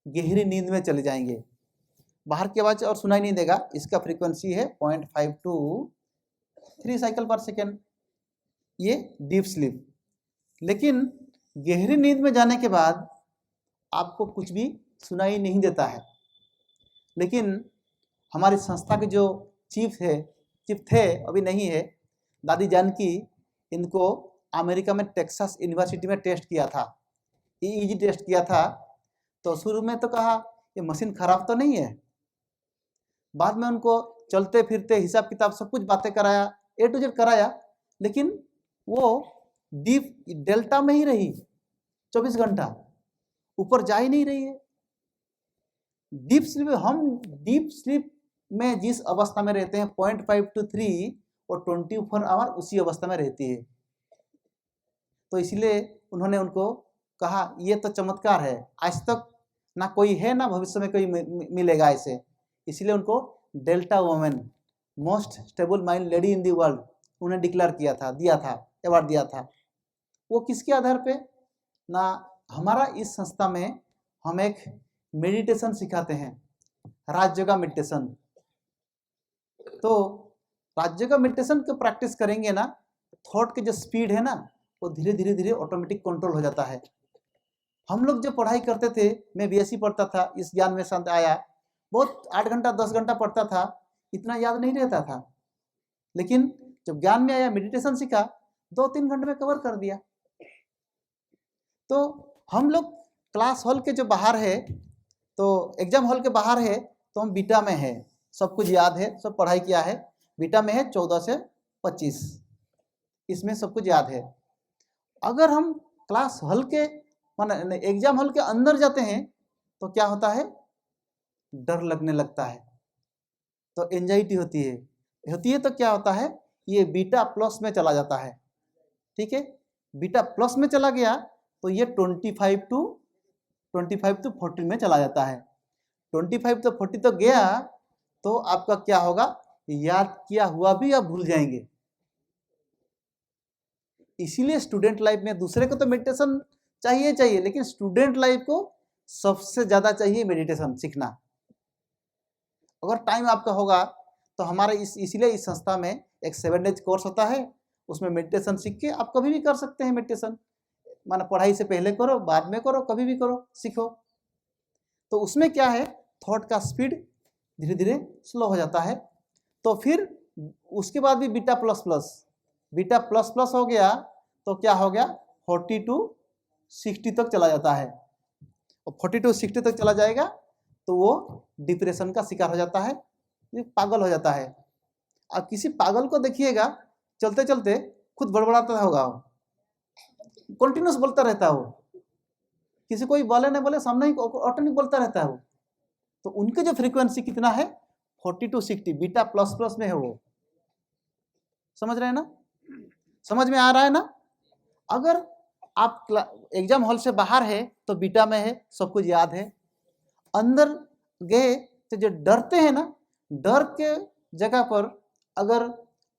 गहरी नींद में चले जाएंगे, बाहर की आवाज़ और सुनाई नहीं देगा। इसका फ्रीक्वेंसी है 0.5 to 3 साइकिल पर सेकेंड, ये डीप स्लीप। लेकिन गहरी नींद में जाने के बाद आपको कुछ भी सुनाई नहीं देता है। लेकिन हमारी संस्था के जो चीफ थे, अभी नहीं है, दादी जानकी, इनको अमेरिका में टेक्सास यूनिवर्सिटी में टेस्ट किया था, EEG टेस्ट किया था। तो शुरू में तो कहा ये मशीन खराब तो नहीं है, बाद में उनको चलते फिरते हिसाब किताब सब कुछ बातें कराया, A to Z कराया, लेकिन वो डीप डेल्टा में ही रही 24 घंटा, ऊपर जा ही नहीं रही है। डीप स्लीप, हम डीप स्लीप में जिस अवस्था में रहते हैं 0.5 to 3 और 24 आवर उसी अवस्था में रहती है। तो इसलिए उन्होंने उनको कहा ये तो चमत्कार है, आज तक ना कोई है ना भविष्य में कोई मिलेगा ऐसे। इसलिए उनको delta women, most stable mind lady in the world, उन्हें डिक्लेयर किया था, दिया था, अवार्ड दिया था। वो किसके आधार पे ना, हमारा इस संस्था में हम एक मेडिटेशन सिखाते हैं, राजयोगा मेडिटेशन। तो राजयोगा मेडिटेशन को प्रैक्टिस करेंगे ना, थॉट की जो स्पीड है ना वो धीरे धीरे धीरे ऑटोमेटिक कंट्रोल हो जाता है। हम लोग जो पढ़ाई करते थे, मैं BSc पढ़ता था, इस ज्ञान में संत आया, बहुत 8 घंटा 10 घंटा पढ़ता था, इतना याद नहीं रहता था। लेकिन जब ज्ञान में आया, मेडिटेशन सीखा, 2-3 घंटे में कवर कर दिया। तो हम लोग क्लास हॉल के जो बाहर है, तो एग्जाम हॉल के बाहर है तो हम बीटा में है, सब कुछ याद है, सब पढ़ाई किया है। बीटा में है 14 से 25, इसमें सब कुछ याद है। अगर हम क्लास हॉल के माने एग्जाम हॉल के अंदर जाते हैं तो क्या होता है, डर लगने लगता है, तो एंजाइटी होती है तो क्या होता है, ये बीटा प्लस में चला जाता है। ठीक है, बीटा प्लस में चला गया तो ये 25 टू 40 में चला जाता है। 25 तो 40 तो गया तो आपका क्या होगा, याद किया हुआ भी आप भूल जाएंगे। इसीलिए स्टूडेंट लाइफ में दूसरे को तो मेडिटेशन चाहिए, लेकिन स्टूडेंट लाइफ को सबसे ज्यादा चाहिए मेडिटेशन सीखना। अगर टाइम आपका होगा तो हमारे इसीलिए इस संस्था में एक 7 डेज कोर्स होता है, उसमें मेडिटेशन सीख के आप कभी भी कर सकते हैं मेडिटेशन। माना पढ़ाई से पहले करो, बाद में करो, कभी भी करो, सीखो। तो उसमें क्या है, थॉट का स्पीड धीरे धीरे स्लो हो जाता है। तो फिर उसके बाद भी बीटा प्लस प्लस हो गया तो क्या हो गया, 40 टू 60 तक चला जाता है। और 40 टू 60 तक चला जाएगा तो वो डिप्रेशन का शिकार हो जाता है, ये पागल हो जाता है। अब किसी पागल को देखिएगा चलते चलते खुद बड़बड़ाता होगा, कंटिन्यूस बोलता रहता है वो, किसी कोई बोले नहीं बोले सामने ही ऑटोमेटिक बोलता रहता है वो। तो उनके जो फ्रीक्वेंसी कितना है, 40 टू 60 बीटा प्लस प्लस में है वो। समझ रहे हैं ना, समझ में आ रहा है ना। अगर आप एग्जाम हॉल से बाहर है तो बीटा में है, सब कुछ याद है। अंदर गए तो जो डरते हैं ना, डर के जगह पर अगर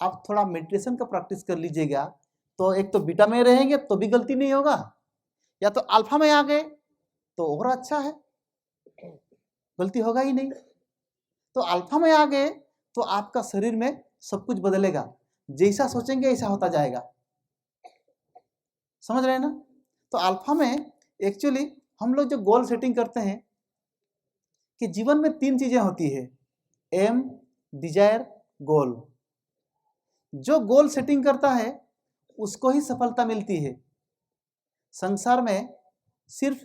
आप थोड़ा मेडिटेशन का प्रैक्टिस कर लीजिएगा तो एक तो बीटा में रहेंगे तो भी गलती नहीं होगा, या तो अल्फा में आ गए तो और अच्छा है, गलती होगा ही नहीं। तो अल्फा में आ गए तो आपका शरीर में सब कुछ बदलेगा, जैसा सोचेंगे ऐसा होता जाएगा। समझ रहे हैं ना। तो अल्फा में एक्चुअली हम लोग जो गोल सेटिंग करते हैं कि जीवन में 3 चीजें होती है, एम, डिजायर, गोल। जो गोल सेटिंग करता है उसको ही सफलता मिलती है। संसार में सिर्फ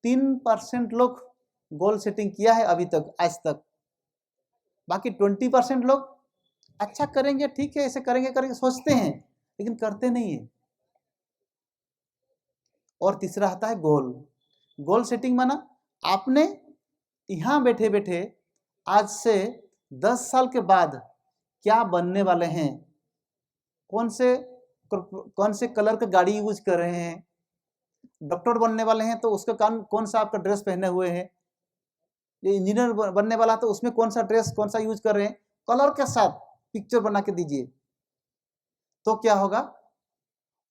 3% लोग गोल सेटिंग किया है अभी तक, आज तक। बाकी 20% लोग अच्छा करेंगे, ठीक है, ऐसे करेंगे सोचते हैं, लेकिन करते नहीं है। और तीसरा आता है गोल। गोल सेटिंग माना आपने यहाँ बैठे बैठे आज से 10 साल के बाद क्या बनने वाले हैं, कौन से कलर का गाड़ी यूज कर रहे हैं, डॉक्टर बनने वाले हैं तो उसका कौन सा आपका ड्रेस पहने हुए हैं, ये इंजीनियर बनने वाला तो उसमें कौन सा ड्रेस कौन सा यूज कर रहे हैं, कलर के साथ पिक्चर बना के दीजिए। तो क्या होगा,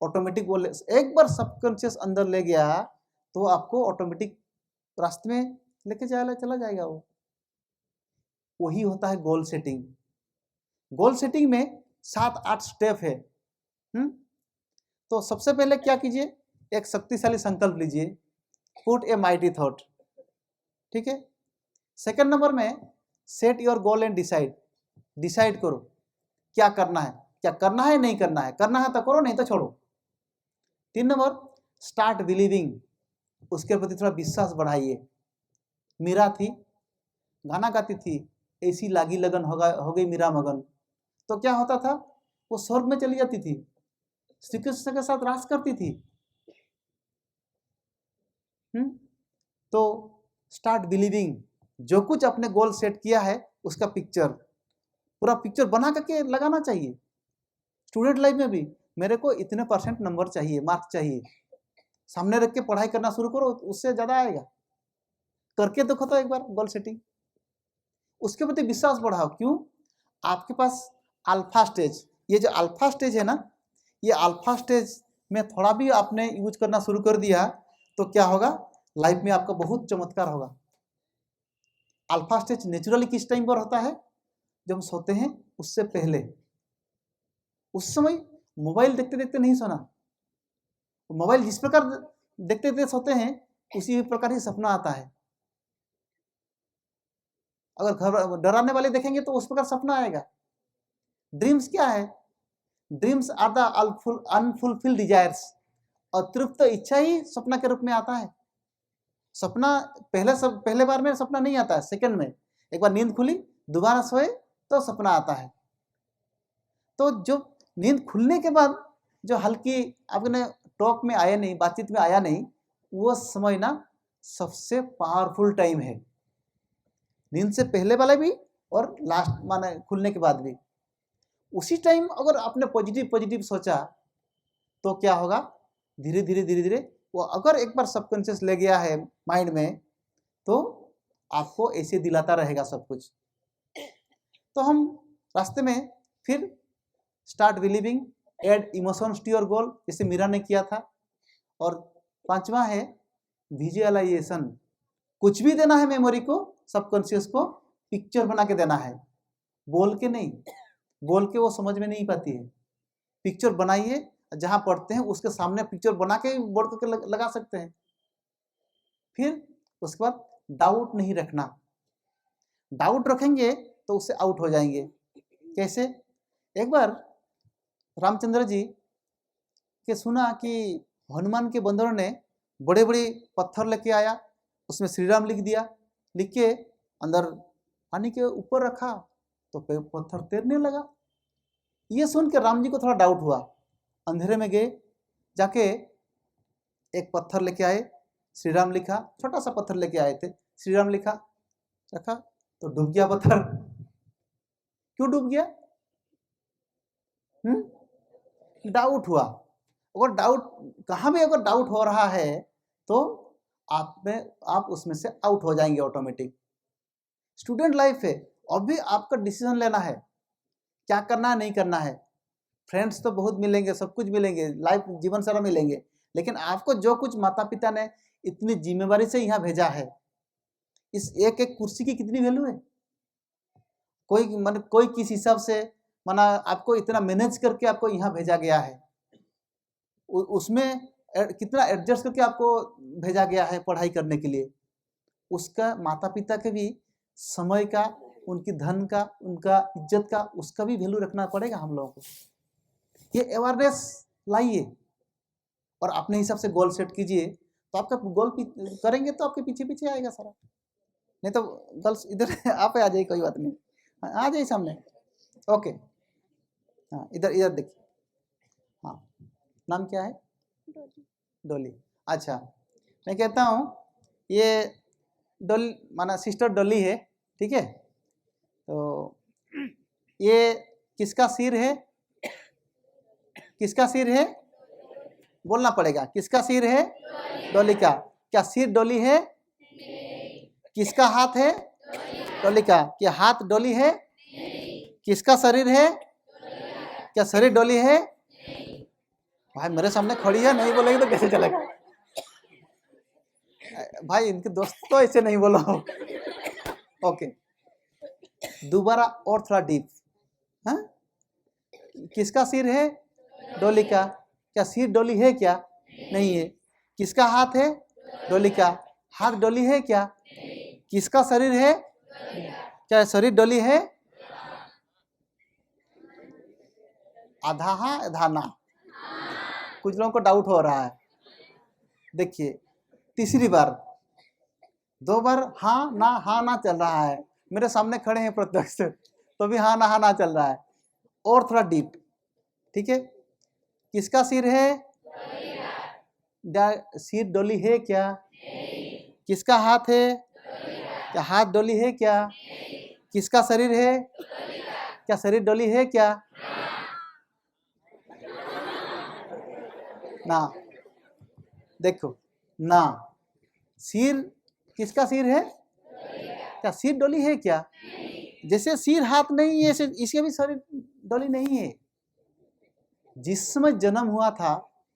ऑटोमेटिक बोले एक बार सबकॉन्शियस अंदर ले गया तो आपको ऑटोमेटिक रास्ते में लेके चला जाएगा वो। वही होता है गोल सेटिंग। गोल सेटिंग में 7-8 स्टेप है। तो सबसे पहले क्या कीजिए, एक शक्तिशाली संकल्प लीजिए, पुट ए माइटी थॉट। ठीक है। सेकंड नंबर में set your goal and decide करो क्या करना है, नहीं करना है, करना है तो करो, नहीं तो छोड़ो। 3 नंबर स्टार्ट बिलीविंग, उसके प्रति थोड़ा विश्वास बढ़ाइए। मीरा थी, गाना गाती थी, ऐसी लागी लगन हो गई मीरा मगन। तो क्या होता था, वो स्वर्ग में चली जाती थी, श्री कृष्ण के साथ रास करती थी। तो स्टार्ट बिलीविंग, जो कुछ अपने गोल सेट किया है उसका पूरा पिक्चर बना करके लगाना चाहिए। स्टूडेंट लाइफ में भी मेरे को इतने % नंबर चाहिए, मार्क्स चाहिए, सामने रख के पढ़ाई करना शुरू करो, उससे ज्यादा आएगा। करके देखो तो एक बार गोल सेटिंग, उसके प्रति विश्वास बढ़ाओ। क्यों, आपके पास अल्फा स्टेज, ये जो अल्फा स्टेज है ना, ये अल्फा स्टेज में थोड़ा भी आपने यूज करना शुरू कर दिया तो क्या होगा, लाइफ में आपका बहुत चमत्कार होगा। अल्फा स्टेज नेचुरली किस टाइम पर होता है, जब हम सोते हैं उससे पहले। उस समय मोबाइल देखते देखते नहीं सोना, मोबाइल जिस प्रकार देखते देखते सोते हैं उसी प्रकार ही सपना आता है। अगर डराने वाले देखेंगे तो उस प्रकार सपना आएगा। ड्रीम्स क्या है, dreams are the unfulfilled desires, अतृप्त इच्छा ही सपना के रूप में आता है। सपना पहले बार में सपना नहीं आता है, सेकंड में एक बार नींद खुली दोबारा सोए तो सपना आता है। तो जो नींद खुलने के बाद जो हल्की आपने टॉक में आया नहीं, बातचीत में आया नहीं, वो समय ना सबसे पावरफुल टाइम है, नींद से पहले वाला भी और लास्ट माने खुलने के बाद भी। उसी टाइम अगर आपने पॉजिटिव सोचा तो क्या होगा, धीरे धीरे वो अगर एक बार सबकॉन्शियस ले गया है माइंड में तो आपको ऐसे दिलाता रहेगा सब कुछ। तो हम रास्ते में फिर start believing, add emotions to your goal, जैसे मीरा ने किया था। और 5वां है विजुअलाइजेशन, कुछ भी देना है मेमोरी को, सबकॉन्शियस को पिक्चर बना के देना है, बोल के नहीं, बोल के वो समझ में नहीं पाती है। पिक्चर बनाइए, जहां पढ़ते हैं उसके सामने पिक्चर बना के बोर्ड करके लगा सकते हैं। फिर उसके बाद डाउट नहीं रखना, डाउट रखेंगे तो उससे आउट हो जाएंगे। कैसे? एक बार रामचंद्र जी के सुना कि हनुमान के बंदरों ने बड़े बड़े पत्थर लेके आया, उसमें श्री राम लिख दिया, लिख के अंदर पानी के ऊपर रखा तो पत्थर तैरने लगा। ये सुन के राम जी को थोड़ा डाउट हुआ, अंधेरे में गए, जाके एक पत्थर लेके आए, श्री राम लिखा, छोटा सा पत्थर लेके आए थे, श्री राम लिखा, रखा तो डूब गया पत्थर। क्यों डूब गया? डाउट हुआ। अगर डाउट कहाँ भी अगर डाउट हो रहा है तो आप उसमें से आउट हो जाएंगे ऑटोमेटिक। स्टूडेंट लाइफ है, अभी आपका डिसीजन लेना है, क्या करना है नहीं करना है। फ्रेंड्स तो बहुत मिलेंगे, सब कुछ मिलेंगे, लाइफ जीवन सारा मिलेंगे, लेकिन आपको जो कुछ माता पिता ने इतनी जिम्मेवारी से यहाँ भेजा है, इस एक एक कुर्सी की कितनी वैल्यू है। कोई किस हिसाब से आपको इतना मैनेज करके आपको यहाँ भेजा गया है, उसमें कितना एडजस्ट करके आपको भेजा गया है पढ़ाई करने के लिए। उसका माता पिता के भी समय का, उनकी धन का, उनका इज्जत का, उसका भी वैल्यू रखना पड़ेगा हम लोगों को। ये अवेयरनेस लाइए और अपने हिसाब से गोल सेट कीजिए, तो आपका गोल करेंगे तो आपके पीछे पीछे आएगा सारा। नहीं तो गर्ल्स इधर आप आ जाइए, कोई बात नहीं, आ जाइए सामने। ओके, हाँ इधर देखिए। हाँ, नाम क्या है? डोली। अच्छा, मैं कहता हूँ ये डोली माना सिस्टर डोली है, ठीक है। तो ये किसका सिर है? किसका सिर है? बोलना पड़ेगा, किसका सिर है? डोली का। क्या सिर डोली है? किसका हाथ है? डोली का। क्या हाथ डोली है? किसका शरीर है? क्या शरीर डोली है? भाई मेरे सामने खड़ी है, नहीं बोलेगी तो कैसे चलेगा भाई, इनके दोस्त तो ऐसे नहीं बोलो। ओके, दोबारा और थोड़ा डीप। हाँ, किसका सिर है? डोली का। क्या सिर डोली है? क्या नहीं है। किसका हाथ है? डोली का। हाथ डोली है क्या? किसका शरीर है? क्या शरीर डोली है? आधा हाँ आधा ना। कुछ लोगों को डाउट हो रहा है। देखिए, तीसरी बार, 2 बार हाँ ना चल रहा है, मेरे सामने खड़े हैं प्रत्यक्ष, तो भी हाँ ना चल रहा है। और थोड़ा डीप, ठीक है। किसका सिर है? सिर डोली है क्या? किसका हाथ है? क्या हाथ डोली है क्या? किसका शरीर है? क्या शरीर डोली है क्या? ना। देखो ना, सिर किसका सिर है? क्या सिर डोली है क्या? जैसे सिर हाथ नहीं है, इसके भी शरीर डोली नहीं है। जिस समय जन्म हुआ था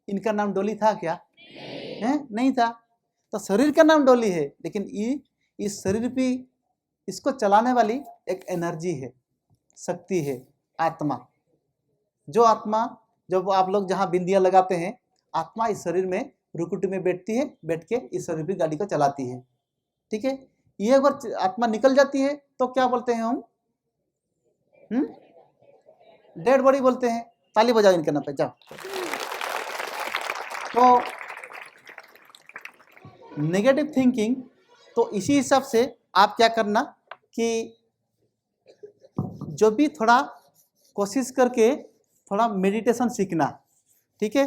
इनका नाम डोली था क्या? है? नहीं था। तो शरीर का नाम डोली है, लेकिन इस शरीर पे इसको चलाने वाली एक एनर्जी है, शक्ति है, आत्मा। जो आत्मा, जब आप लोग जहाँ बिंदियां लगाते हैं, आत्मा इस शरीर में रुकुट में बैठती है, बैठ के इस शरीर की गाड़ी को चलाती है, ठीक है। ये अगर आत्मा निकल जाती है तो क्या बोलते हैं हम? डेड बॉडी बोलते हैं। ताली बजाओ इनके नाम पे, जाओ। तो नेगेटिव थिंकिंग, तो इसी हिसाब से आप क्या करना कि जो भी थोड़ा कोशिश करके थोड़ा मेडिटेशन सीखना, ठीक है।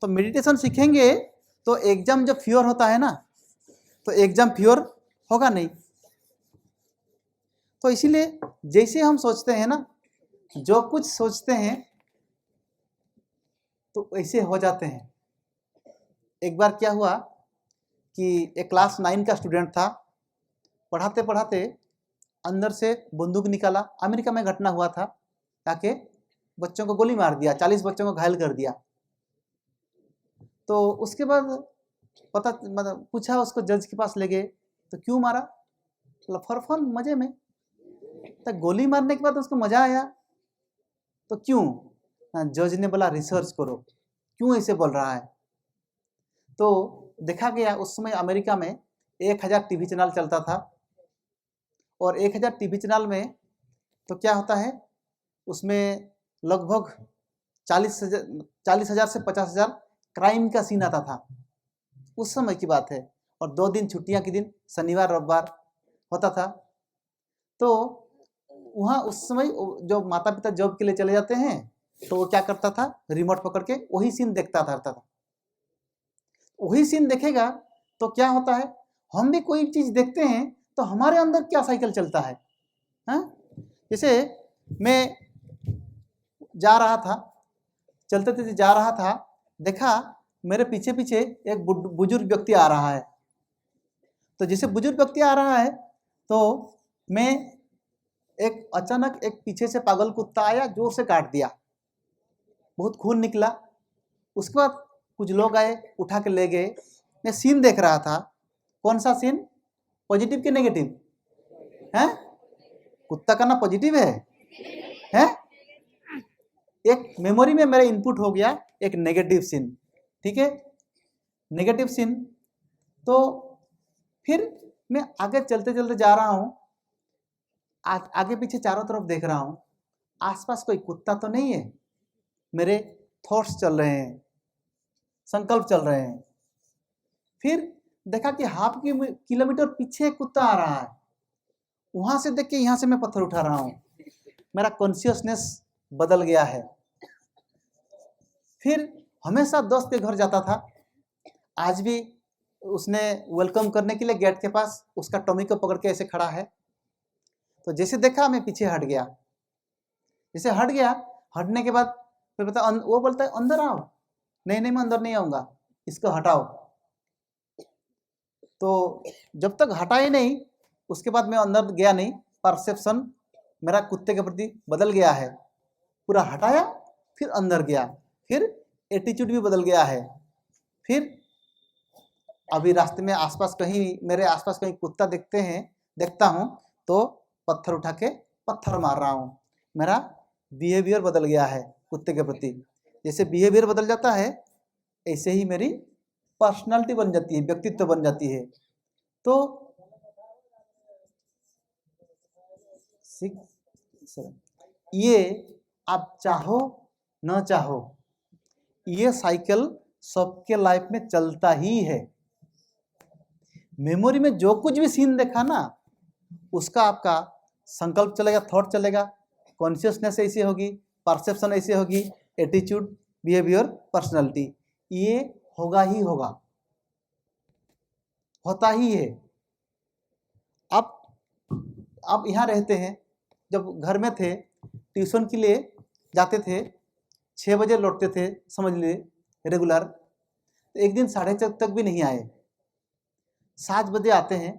तो मेडिटेशन सीखेंगे तो एग्जाम जब फ्योर होता है ना, तो एग्जाम फ्योर होगा नहीं। तो इसीलिए जैसे हम सोचते हैं ना, जो कुछ सोचते हैं तो ऐसे हो जाते हैं। एक बार क्या हुआ कि एक क्लास 9 का स्टूडेंट था, पढ़ाते पढ़ाते अंदर से बंदूक निकाला। अमेरिका में घटना हुआ था, ताकि बच्चों को गोली मार दिया, 40 बच्चों को घायल कर दिया। तो उसके बाद पता मतलब पूछा उसको, जज के पास ले गए, तो क्यों मारा? फॉर फन, मजे में। तो गोली मारने के बाद उसको मजा आया, तो क्यों? जज ने बोला रिसर्च करो, क्यों ऐसे बोल रहा है। तो देखा गया उस समय अमेरिका में 1000 टीवी चैनल चलता था, और 1000 टीवी चैनल में तो क्या होता है, उसमें लगभग 40,000 से 50,000 क्राइम का सीन आता था, उस समय की बात है। और 2 दिन छुट्टियां के दिन, शनिवार रविवार होता था। तो वहाँ उस समय जो माता पिता जॉब के लिए चले जाते हैं, तो वो क्या करता था, रिमोट पकड़ के वही सीन देखता रहता था। वही सीन देखेगा तो क्या होता है, हम भी कोई चीज देखते हैं तो हमारे अंदर क्या साइकिल चलता है। जैसे मैं जा रहा था, चलते चलते जा रहा था, देखा मेरे पीछे पीछे एक बुजुर्ग व्यक्ति आ रहा है। तो जैसे बुजुर्ग व्यक्ति आ रहा है, तो मैं अचानक एक पीछे से पागल कुत्ता आया, जोर से काट दिया, बहुत खून निकला। उसके बाद कुछ लोग आए, उठा के ले गए। मैं सीन देख रहा था, कौन सा सीन, पॉजिटिव कि नेगेटिव है? कुत्ता का ना पॉजिटिव है? एक मेमोरी में मेरा इनपुट हो गया एक नेगेटिव सीन, ठीक है, नेगेटिव सीन। तो फिर मैं आगे चलते चलते जा रहा हूँ, आगे पीछे चारों तरफ देख रहा हूँ, आसपास कोई कुत्ता तो नहीं है। मेरे थॉट्स चल रहे हैं, संकल्प चल रहे हैं। फिर देखा कि हाफ किलोमीटर पीछे कुत्ता आ रहा है, वहां से देख के यहाँ से मैं पत्थर उठा रहा हूँ। मेरा कॉन्शियसनेस बदल गया है। फिर हमेशा दोस्त के घर जाता था, आज भी उसने वेलकम करने के लिए गेट के पास उसका टॉमी को पकड़ के ऐसे खड़ा है। तो जैसे देखा मैं पीछे हट गया, जैसे हट गया, हटने के बाद फिर वो बोलता है अंदर आओ। नहीं नहीं, मैं अंदर नहीं आऊँगा, इसको हटाओ। तो जब तक हटाए नहीं, उसके बाद मैं अंदर गया नहीं। परसेप्शन मेरा कुत्ते के प्रति बदल गया है, पूरा हटाया फिर अंदर गया, फिर एटीट्यूड भी बदल गया है। फिर अभी रास्ते में आसपास कहीं, मेरे आसपास कहीं कुत्ता देखता हूँ तो पत्थर उठा के पत्थर मार रहा हूँ। मेरा बिहेवियर बदल गया है कुत्ते के प्रति। जैसे बिहेवियर बदल जाता है, ऐसे ही मेरी पर्सनालिटी बन जाती है, व्यक्तित्व बन जाती है। तो 6, 7, ये आप चाहो न चाहो, ये साइकिल सबके लाइफ में चलता ही है। मेमोरी में जो कुछ भी सीन देखा ना, उसका आपका संकल्प चलेगा, थॉट चलेगा, कॉन्शियसनेस ऐसी होगी, परसेप्शन ऐसी होगी, एटीट्यूड, बिहेवियर, पर्सनालिटी, ये होगा ही होगा, होता ही है। आप यहाँ रहते हैं, जब घर में थे, ट्यूशन के लिए जाते थे, 6 बजे लौटते थे, समझ लिए रेगुलर। तो एक दिन 6:30 तक भी नहीं आए, 7 बजे आते हैं।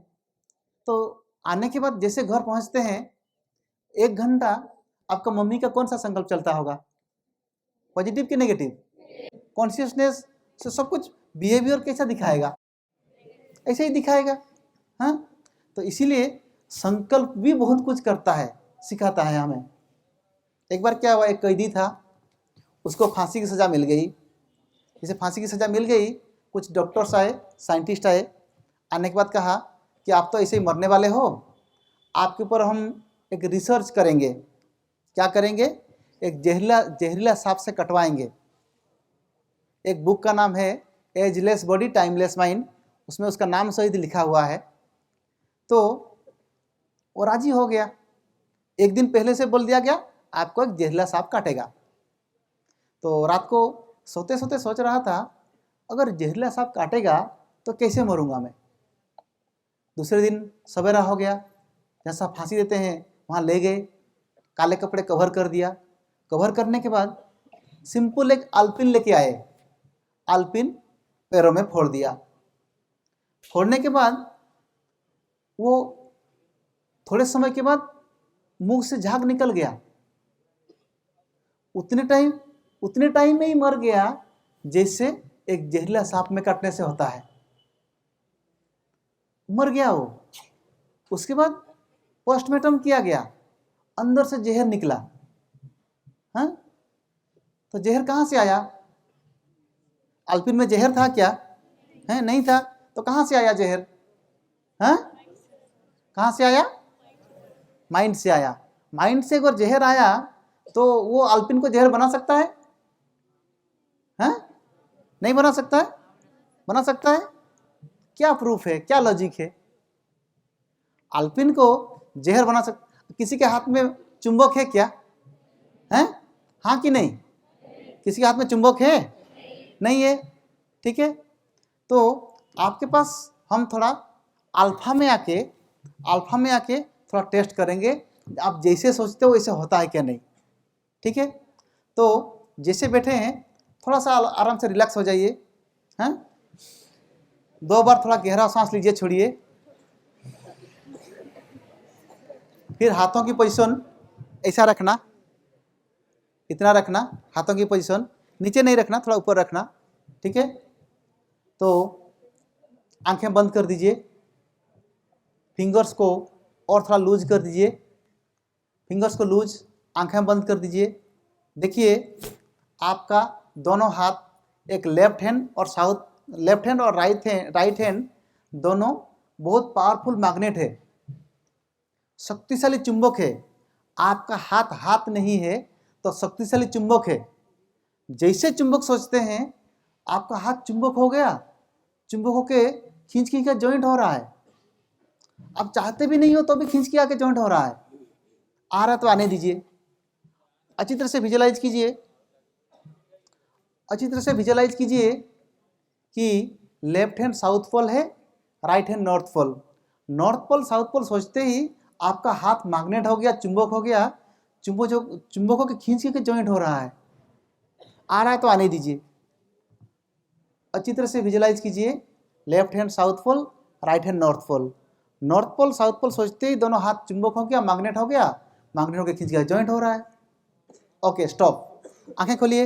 तो आने के बाद जैसे घर पहुँचते हैं, 1 घंटा आपका मम्मी का कौन सा संकल्प चलता होगा, पॉजिटिव कि नेगेटिव? कॉन्शियसनेस से सब कुछ बिहेवियर कैसा दिखाएगा, ऐसे ही दिखाएगा। हाँ, तो इसीलिए संकल्प भी बहुत कुछ करता है, सिखाता है हमें। एक बार क्या हुआ, एक कैदी था, उसको फांसी की सज़ा मिल गई। जैसे फांसी की सज़ा मिल गई, कुछ डॉक्टर्स आए, साइंटिस्ट आए। आने के बाद कहा कि आप तो ऐसे ही मरने वाले हो, आपके ऊपर हम एक रिसर्च करेंगे। क्या करेंगे? एक जहरीला सांप से कटवाएंगे। एक बुक का नाम है एजलेस बॉडी टाइमलेस माइंड, उसमें उसका नाम सहित लिखा हुआ है। तो वो राजी हो गया। एक दिन पहले से बोल दिया गया आपको एक जहरीला सांप काटेगा। तो रात को सोते सोते सोच रहा था अगर जहरीला सांप काटेगा तो कैसे मरूंगा मैं। दूसरे दिन सवेरा हो गया, जैसा फांसी देते हैं वहाँ ले गए, काले कपड़े कवर कर दिया। कवर करने के बाद सिंपल एक आलपिन लेके आए, आलपिन पैरों में फोड़ दिया। फोड़ने के बाद वो थोड़े समय के बाद मुंह से झाग निकल गया। उतने टाइम में ही मर गया जैसे एक जहरीला सांप में काटने से होता है, मर गया वो। उसके बाद पोस्टमार्टम किया गया, अंदर से जहर निकला। हाँ, तो जहर कहाँ से आया? आलपिन में जहर था क्या? है नहीं था, तो कहाँ से आया जहर? हाँ, कहाँ से आया? माइंड से आया। माइंड से अगर जहर आया तो वो आलपिन को जहर बना सकता है? हाँ, नहीं बना सकता है? बना सकता है? क्या प्रूफ है, क्या लॉजिक है? आलपिन को जहर बना सकता। किसी के हाथ में चुंबक है क्या? है? हाँ कि नहीं? किसी के हाथ में चुंबक है? नहीं है। ठीक है, तो आपके पास हम थोड़ा अल्फा में आके थोड़ा टेस्ट करेंगे, आप जैसे सोचते हो वैसे होता है क्या नहीं। ठीक है, तो जैसे बैठे हैं थोड़ा सा आराम से रिलैक्स हो जाइए। हैं, 2 बार थोड़ा गहरा सांस लीजिए, छोड़िए। फिर हाथों की पोजीशन ऐसा रखना, इतना रखना, हाथों की पोजीशन नीचे नहीं रखना, थोड़ा ऊपर रखना। ठीक है, तो आंखें बंद कर दीजिए, फिंगर्स को और थोड़ा लूज कर दीजिए, फिंगर्स को लूज, आंखें बंद कर दीजिए। देखिए आपका दोनों हाथ, एक लेफ्ट हैंड और राइट हैंड दोनों बहुत पावरफुल मैग्नेट है, शक्तिशाली चुंबक है। आपका हाथ नहीं है तो शक्तिशाली चुंबक है। जैसे चुंबक सोचते हैं आपका हाथ चुंबक हो गया, चुंबक होके खींच के जॉइंट हो रहा है। आप चाहते भी नहीं हो तो भी खींच के आके जॉइंट हो रहा है। आ रहा तो आने दीजिए, अच्छी तरह से विजुलाइज कीजिए कि लेफ्ट हैंड साउथ पोल है, right hand north pole. North pole south pole सोचते ही आपका हाथ मैग्नेट हो गया, चुंबक हो गया, चुंबक होकर खींच के जॉइंट हो रहा है। आ रहा है तो आने दीजिए, अच्छी तरह से विजुलाइज कीजिए। Left hand south pole, right hand north pole. North pole south pole सोचते ही दोनों हाथ चुंबक हो गया, मैग्नेट हो गया, मैग्नेट होकर खींच के जॉइंट हो रहा है। ओके, स्टॉप, आंखें खोलिए।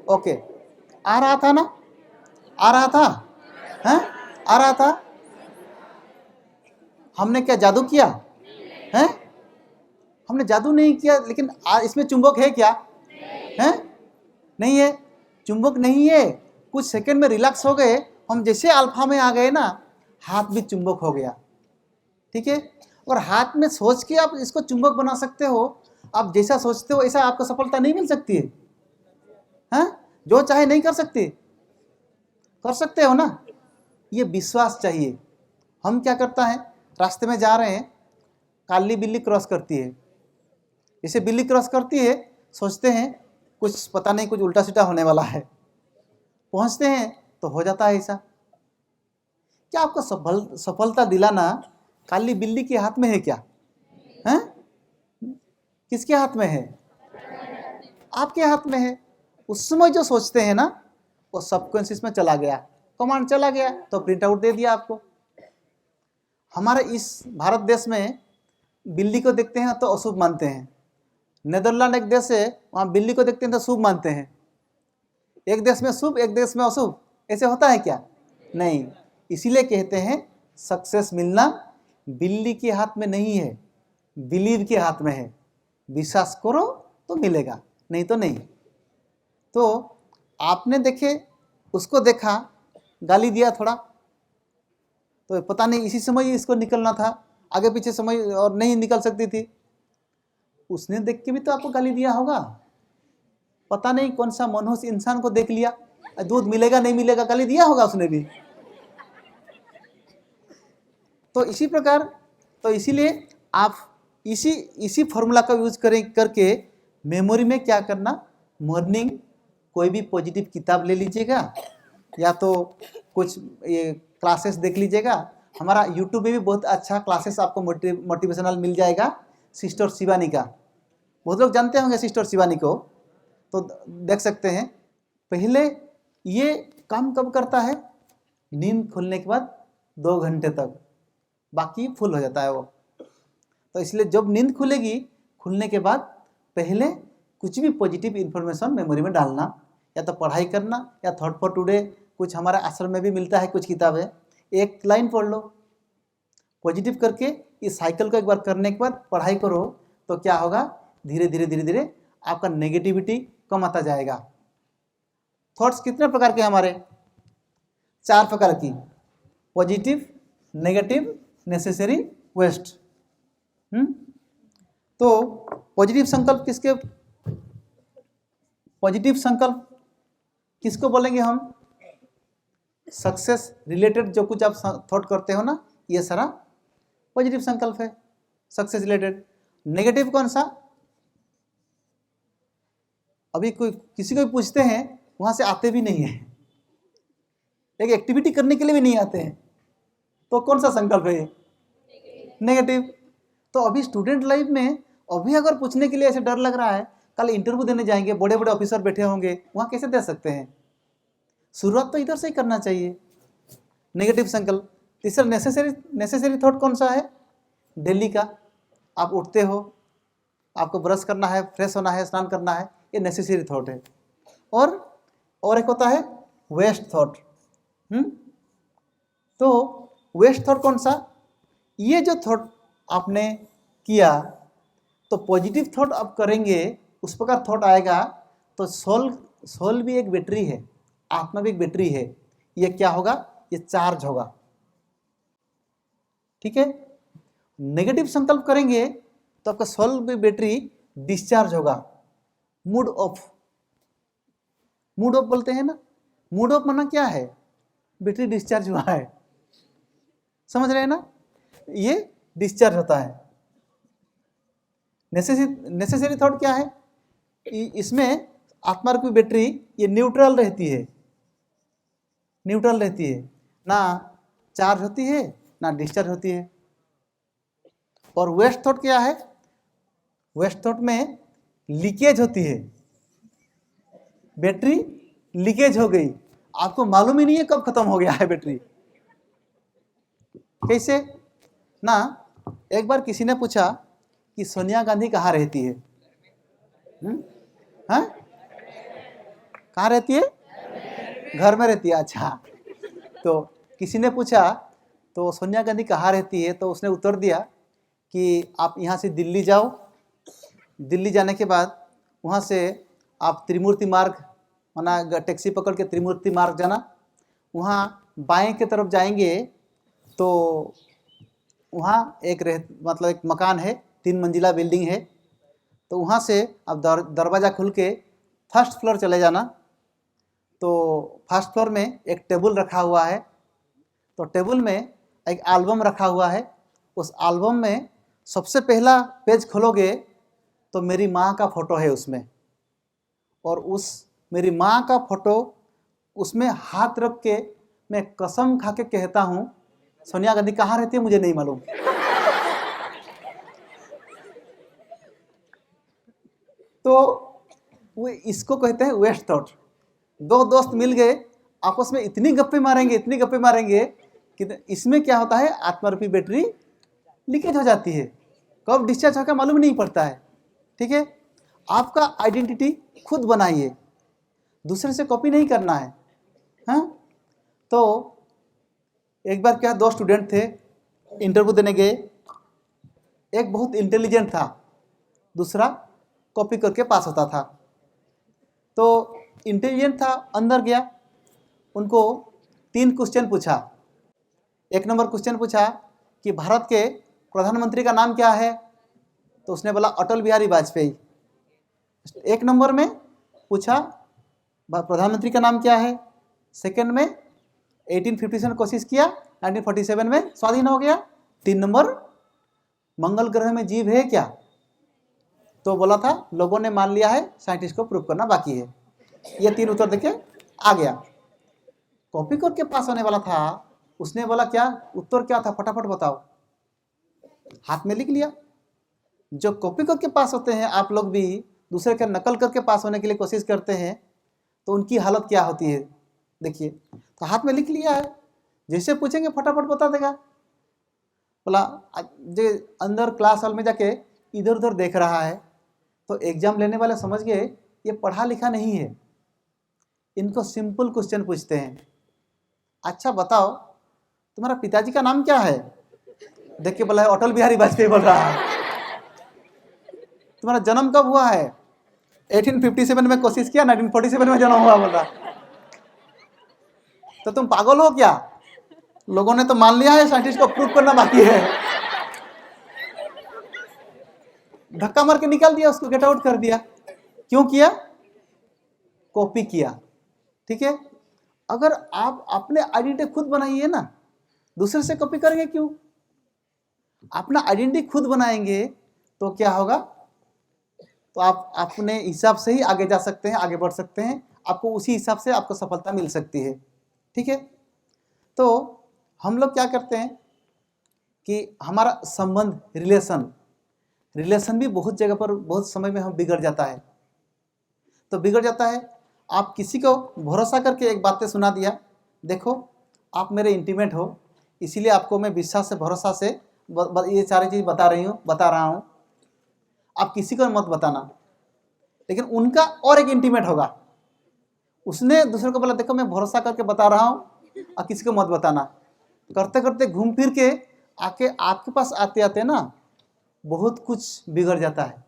ओके, आ रहा था ना? आ रहा था? हैं? आ रहा था? हमने क्या जादू किया? हैं? हमने जादू नहीं किया, लेकिन इसमें चुंबक है क्या? हैं? नहीं है, चुंबक नहीं है। कुछ सेकंड में रिलैक्स हो गए, हम जैसे अल्फा में आ गए ना, हाथ भी चुंबक हो गया। ठीक है, और हाथ में सोच के आप इसको चुंबक बना सकते हो। आप जैसा सोचते हो ऐसा आपको सफलता नहीं मिल सकती है। हैं? जो चाहे नहीं कर सकते, कर सकते हो ना, ये विश्वास चाहिए। हम क्या करता है, रास्ते में जा रहे हैं, काली बिल्ली क्रॉस करती है, जैसे बिल्ली क्रॉस करती है सोचते हैं कुछ पता नहीं, कुछ उल्टा सीधा होने वाला है, पहुंचते हैं तो हो जाता है ऐसा। क्या आपको सफलता दिलाना काली बिल्ली के हाथ में है क्या? हैं? किसके हाथ में है? आपके हाथ में है। उस समय जो सोचते हैं ना, वो सबकॉन्शियस में चला गया, कमांड चला गया, तो प्रिंट आउट दे दिया आपको। हमारे इस भारत देश में बिल्ली को देखते हैं तो अशुभ मानते हैं। नेदरलैंड एक देश है, वहाँ बिल्ली को देखते हैं तो शुभ मानते हैं। एक देश में शुभ, एक देश में अशुभ, ऐसे होता है क्या? नहीं। इसीलिए कहते हैं सक्सेस मिलना बिल्ली के हाथ में नहीं है, बिलीव के हाथ में है। विश्वास करो तो मिलेगा, नहीं तो नहीं। तो आपने देखे, उसको देखा, गाली दिया थोड़ा, तो पता नहीं इसी समय इसको निकलना था, आगे पीछे समय और नहीं निकल सकती थी। उसने देख के भी तो आपको गाली दिया होगा, पता नहीं कौन सा मनहूस इंसान को देख लिया, दूध मिलेगा नहीं मिलेगा गाली दिया होगा उसने भी। तो इसी प्रकार, तो इसीलिए आप इसी फॉर्मूला का यूज करके मेमोरी में क्या करना, मॉर्निंग कोई भी पॉजिटिव किताब ले लीजिएगा या तो कुछ ये क्लासेस देख लीजिएगा। हमारा यूट्यूब में भी बहुत अच्छा क्लासेस आपको मोटिवेशनल मिल जाएगा, सिस्टर शिवानी का। बहुत लोग जानते होंगे सिस्टर शिवानी को, तो देख सकते हैं। पहले ये काम कब करता है, नींद खुलने के बाद 2 घंटे तक, बाकी फुल हो जाता है वो। तो इसलिए जब नींद खुलेगी, खुलने के बाद पहले कुछ भी पॉजिटिव इन्फॉर्मेशन मेमोरी में डालना, या तो पढ़ाई करना या थॉट फॉर टुडे, कुछ हमारे आश्रम में भी मिलता है कुछ किताबें, एक लाइन पढ़ लो पॉजिटिव करके। इस साइकिल को एक बार करने के बाद पढ़ाई करो, तो क्या होगा, धीरे धीरे धीरे धीरे आपका नेगेटिविटी कम आता जाएगा। थॉट्स कितने प्रकार के हमारे, 4 प्रकार की, पॉजिटिव, नेगेटिव, नेसेसरी, वेस्ट। तो पॉजिटिव संकल्प किसको बोलेंगे हम, सक्सेस रिलेटेड जो कुछ आप थॉट करते हो ना, ये सारा पॉजिटिव संकल्प है, सक्सेस रिलेटेड। नेगेटिव कौन सा, अभी किसी को भी पूछते हैं वहां से आते भी नहीं है, एक एक्टिविटी करने के लिए भी नहीं आते हैं, तो कौन सा संकल्प है, नेगेटिव। तो अभी स्टूडेंट लाइफ में अभी अगर पूछने के लिए ऐसे डर लग रहा है, कल इंटरव्यू देने जाएंगे, बड़े बड़े ऑफिसर बैठे होंगे, वहां कैसे दे सकते हैं। शुरुआत तो इधर से ही करना चाहिए, नेगेटिव संकल्प। तीसरा नेसेसरी थॉट कौन सा है, डेली का, आप उठते हो, आपको ब्रश करना है, फ्रेश होना है, स्नान करना है, ये नेसेसरी थॉट है। और एक होता है वेस्ट थॉट। तो वेस्ट थॉट कौन सा, ये जो थॉट आपने किया, तो पॉजिटिव थॉट आप करेंगे, उस प्रकार थॉट आएगा, तो सोल भी एक बैटरी है, आत्मा भी एक बैटरी है, ये क्या होगा, ये चार्ज होगा। ठीक है, नेगेटिव संकल्प करेंगे तो आपका सोल भी बैटरी डिस्चार्ज होगा, मूड ऑफ बोलते हैं ना, मूड ऑफ माना क्या है, बैटरी डिस्चार्ज हुआ है, समझ रहे हैं ना, ये डिस्चार्ज होता है। नेसेसरी थॉट क्या है, इसमें आत्मा की बैटरी ये न्यूट्रल रहती है, ना चार्ज होती है ना डिस्चार्ज होती है। और वेस्ट थॉट क्या है, वेस्ट थॉट में लीकेज होती है, बैटरी लीकेज हो गई, आपको मालूम ही नहीं है कब खत्म हो गया है बैटरी। कैसे ना, एक बार किसी ने पूछा कि सोनिया गांधी कहाँ रहती है, हाँ, कहाँ रहती है, घर में रहती है, अच्छा। तो किसी ने पूछा तो सोनिया गांधी कहाँ रहती है, तो उसने उत्तर दिया कि आप यहाँ से दिल्ली जाओ, दिल्ली जाने के बाद वहाँ से आप त्रिमूर्ति मार्ग, माना टैक्सी पकड़ के त्रिमूर्ति मार्ग जाना, वहाँ बाएं की तरफ जाएंगे तो वहाँ एक मकान है, 3 मंजिला बिल्डिंग है, तो वहाँ से आप दरवाज़ा खुल के फर्स्ट फ्लोर चले जाना। तो फर्स्ट फ्लोर में एक टेबल रखा हुआ है, तो टेबल में एक एल्बम रखा हुआ है, उस एल्बम में सबसे पहला पेज खोलोगे तो मेरी माँ का फ़ोटो है उसमें, और उस मेरी माँ का फ़ोटो उसमें हाथ रख के मैं कसम खा के कहता हूँ, सोनिया गांधी कहाँ रहती है मुझे नहीं मालूम। तो वो इसको कहते हैं वेस्ट थॉट। 2 दोस्त मिल गए, आपस में इतनी गप्पे मारेंगे कि इसमें क्या होता है, आत्मरूपी बैटरी लीकेज हो जाती है, कब डिस्चार्ज होकर मालूम नहीं पड़ता है। ठीक है, आपका आइडेंटिटी खुद बनाइए, दूसरे से कॉपी नहीं करना है। हाँ, तो एक बार क्या, 2 स्टूडेंट थे, इंटरव्यू देने गए, एक बहुत इंटेलिजेंट था, दूसरा कॉपी करके पास होता था। तो इंटेलिजेंट था, अंदर गया, उनको 3 क्वेश्चन पूछा। 1 नंबर क्वेश्चन पूछा कि भारत के प्रधानमंत्री का नाम क्या है, तो उसने बोला अटल बिहारी वाजपेयी। 1 नंबर में पूछा प्रधानमंत्री का नाम क्या है? सेकंड में 1857 में कोशिश किया, 1947 में स्वाधीन हो गया। 3 नंबर, मंगल ग्रह में जीव है क्या? तो बोला था लोगों ने मान लिया है, साइंटिस्ट को प्रूव करना बाकी है। ये 3 उत्तर देके आ गया। कॉपी करके पास होने वाला था, उसने बोला क्या उत्तर क्या था, फटाफट बताओ। हाथ में लिख लिया। जो कॉपी करके पास होते हैं, आप लोग भी दूसरे का नकल करके पास होने के लिए कोशिश करते हैं, तो उनकी हालत क्या होती है देखिए। तो हाथ में लिख लिया है, जैसे पूछेंगे फटाफट बता देगा। बोला जो अंदर क्लास हॉल में जाके इधर उधर देख रहा है, तो एग्जाम लेने वाले समझ गए ये पढ़ा लिखा नहीं है। इनको सिंपल क्वेश्चन पूछते हैं। अच्छा बताओ तुम्हारा पिताजी का नाम क्या है? देख के बोला है अटल बिहारी वाजपेयी बोल रहा है। तुम्हारा जन्म कब हुआ है? 1857 में कोशिश किया, 1947 में जन्म हुआ बोल रहा। तो तुम पागल हो क्या? लोगों ने तो मान लिया है, साइंटिस्ट को प्रूव करना बाकी है। धक्का मार के निकाल दिया उसको, गेट आउट कर दिया। क्यों किया? कॉपी किया। ठीक है, अगर आप अपने आइडेंटिटी खुद बनाइए ना, दूसरे से कॉपी करेंगे क्यों? अपना आइडेंटिटी खुद बनाएंगे तो क्या होगा, तो आप अपने हिसाब से ही आगे जा सकते हैं, आगे बढ़ सकते हैं। आपको उसी हिसाब से आपको सफलता मिल सकती है। ठीक है, तो हम लोग क्या करते हैं कि हमारा संबंध, रिलेशन भी बहुत जगह पर बहुत समय में हम बिगड़ जाता है। तो बिगड़ जाता है, आप किसी को भरोसा करके एक बातें सुना दिया, देखो आप मेरे इंटीमेट हो, इसीलिए आपको मैं विश्वास से, भरोसा से ये सारी चीज़ बता रहा हूँ। आप किसी को मत बताना। लेकिन उनका और एक इंटीमेट होगा, उसने दूसरे को बोला देखो मैं भरोसा करके बता रहा हूँ और किसी को मत बताना। करते करते घूम फिर के आके आपके पास आते आते ना बहुत कुछ बिगड़ जाता है।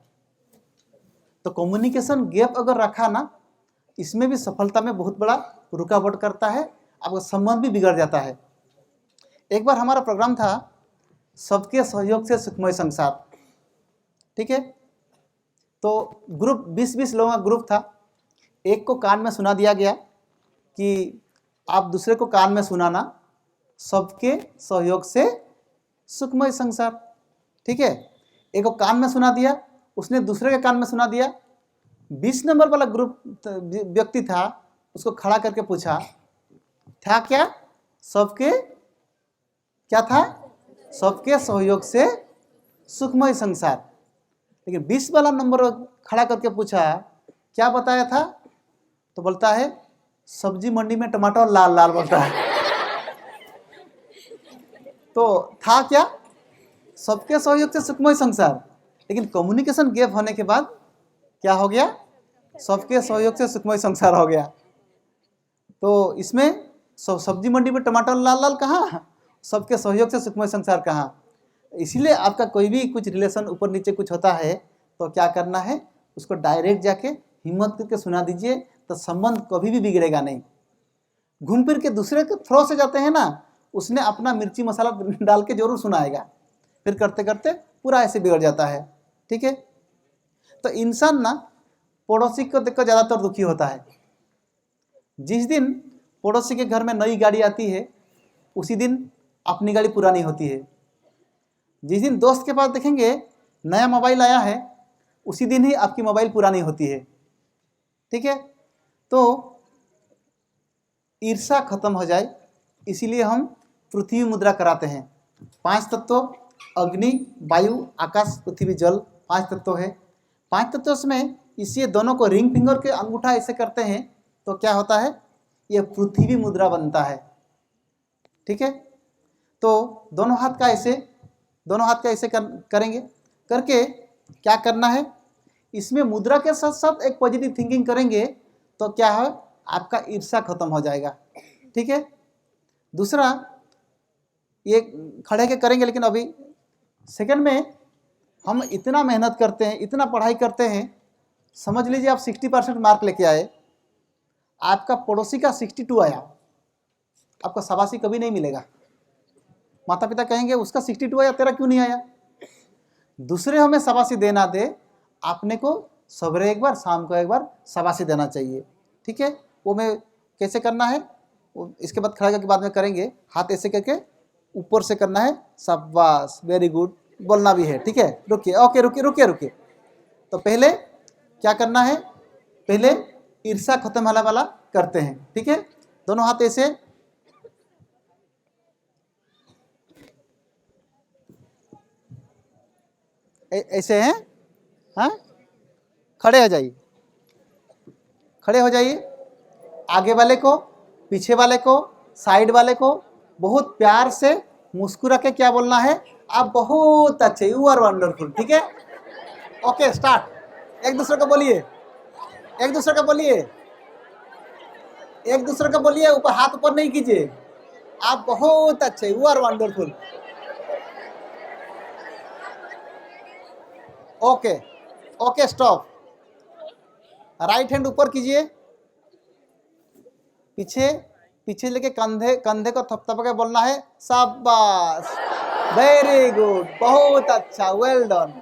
तो कम्युनिकेशन गैप अगर रखा ना, इसमें भी सफलता में बहुत बड़ा रुकावट करता है, आपका संबंध भी बिगड़ जाता है। एक बार हमारा प्रोग्राम था सबके सहयोग से सुखमय संसार। ठीक है, तो ग्रुप 20-20 लोगों का ग्रुप था। एक को कान में सुना दिया गया कि आप दूसरे को कान में सुनाना, सबके सहयोग से सुखमय संसार। ठीक है, एक को कान में सुना दिया, उसने दूसरे के कान में सुना दिया। 20 नंबर वाला ग्रुप व्यक्ति था, उसको खड़ा करके पूछा था क्या सबके, क्या था? सबके सहयोग से सुखमय संसार। लेकिन 20 वाला नंबर खड़ा करके पूछा क्या बताया था? तो बोलता है सब्जी मंडी में टमाटर लाल लाल बोलता है। तो था क्या? सबके सहयोग से सुखमय संसार। लेकिन कम्युनिकेशन गैप होने के बाद क्या हो गया? सबके सहयोग से सुखमय संसार हो गया। तो इसमें सब्जी मंडी में टमाटर लाल लाल कहाँ, सबके सहयोग से सुखमय संसार कहाँ? इसीलिए आपका कोई भी कुछ रिलेशन ऊपर नीचे कुछ होता है तो क्या करना है, उसको डायरेक्ट जाके हिम्मत करके सुना दीजिए, तो संबंध कभी भी बिगड़ेगा नहीं। घूम फिर के दूसरे के थ्रो से जाते हैं ना, उसने अपना मिर्ची मसाला डाल के जरूर सुनाएगा, फिर करते करते पूरा ऐसे बिगड़ जाता है। ठीक है, तो इंसान ना पड़ोसी को देखकर ज़्यादातर दुखी होता है। जिस दिन पड़ोसी के घर में नई गाड़ी आती है, उसी दिन अपनी गाड़ी पुरानी होती है। जिस दिन दोस्त के पास देखेंगे नया मोबाइल आया है, उसी दिन ही आपकी मोबाइल पुरानी होती है। ठीक है, तो ईर्ष्या खत्म हो जाए, इसीलिए हम पृथ्वी मुद्रा कराते हैं। 5 तत्व अग्नि, वायु, आकाश, पृथ्वी, जल 5 तत्व है। 5 तत्व में इसी दोनों को रिंग फिंगर के अंगूठा ऐसे करते हैं तो क्या होता है, ये पृथ्वी मुद्रा बनता है। ठीक है, तो दोनों हाथ का ऐसे करेंगे। करके क्या करना है, इसमें मुद्रा के साथ साथ एक पॉजिटिव थिंकिंग करेंगे तो क्या है, आपका ईर्ष्या खत्म हो जाएगा। ठीक है, दूसरा ये खड़े के करेंगे, लेकिन अभी सेकंड में हम इतना मेहनत करते हैं, इतना पढ़ाई करते हैं, समझ लीजिए आप 60% मार्क लेके आए, आपका पड़ोसी का 62 आया, आपका शाबाशी कभी नहीं मिलेगा। माता पिता कहेंगे उसका 62 आया, तेरा क्यों नहीं आया? दूसरे हमें शाबाशी देना दे, आपने को सवेरे एक बार, शाम को एक बार शाबाशी देना चाहिए। ठीक है, वो मैं कैसे करना है वो इसके बाद खड़ा करके बाद में करेंगे। हाथ ऐसे करके ऊपर से करना है, शाबाश, वेरी गुड, बोलना भी है, ठीक है। रुकिए, ओके, रुकिए रुकिए रुकिए। तो पहले क्या करना है, पहले ईर्षा खत्म होने वाला करते हैं, ठीक है। दोनों हाथ ऐसे, ऐसे हैं, हाँ, खड़े हो जाइए, खड़े हो जाइए। आगे वाले को, पीछे वाले को, साइड वाले को बहुत प्यार से मुस्कुरा के क्या बोलना है, आप बहुत अच्छे, यू आर वंडरफुल, ठीक है। Okay, start. एक दूसरे को बोलिए, एक दूसरे को बोलिए, एक दूसरे को बोलिए, ऊपर हाथ ऊपर नहीं कीजिए, आप बहुत अच्छे, you are wonderful. Okay okay, stop. Right hand ऊपर कीजिए, पीछे पीछे लेके कंधे कंधे को थपथपा के बोलना है, शाबाश, वेरी गुड, बहुत अच्छा, वेल डन।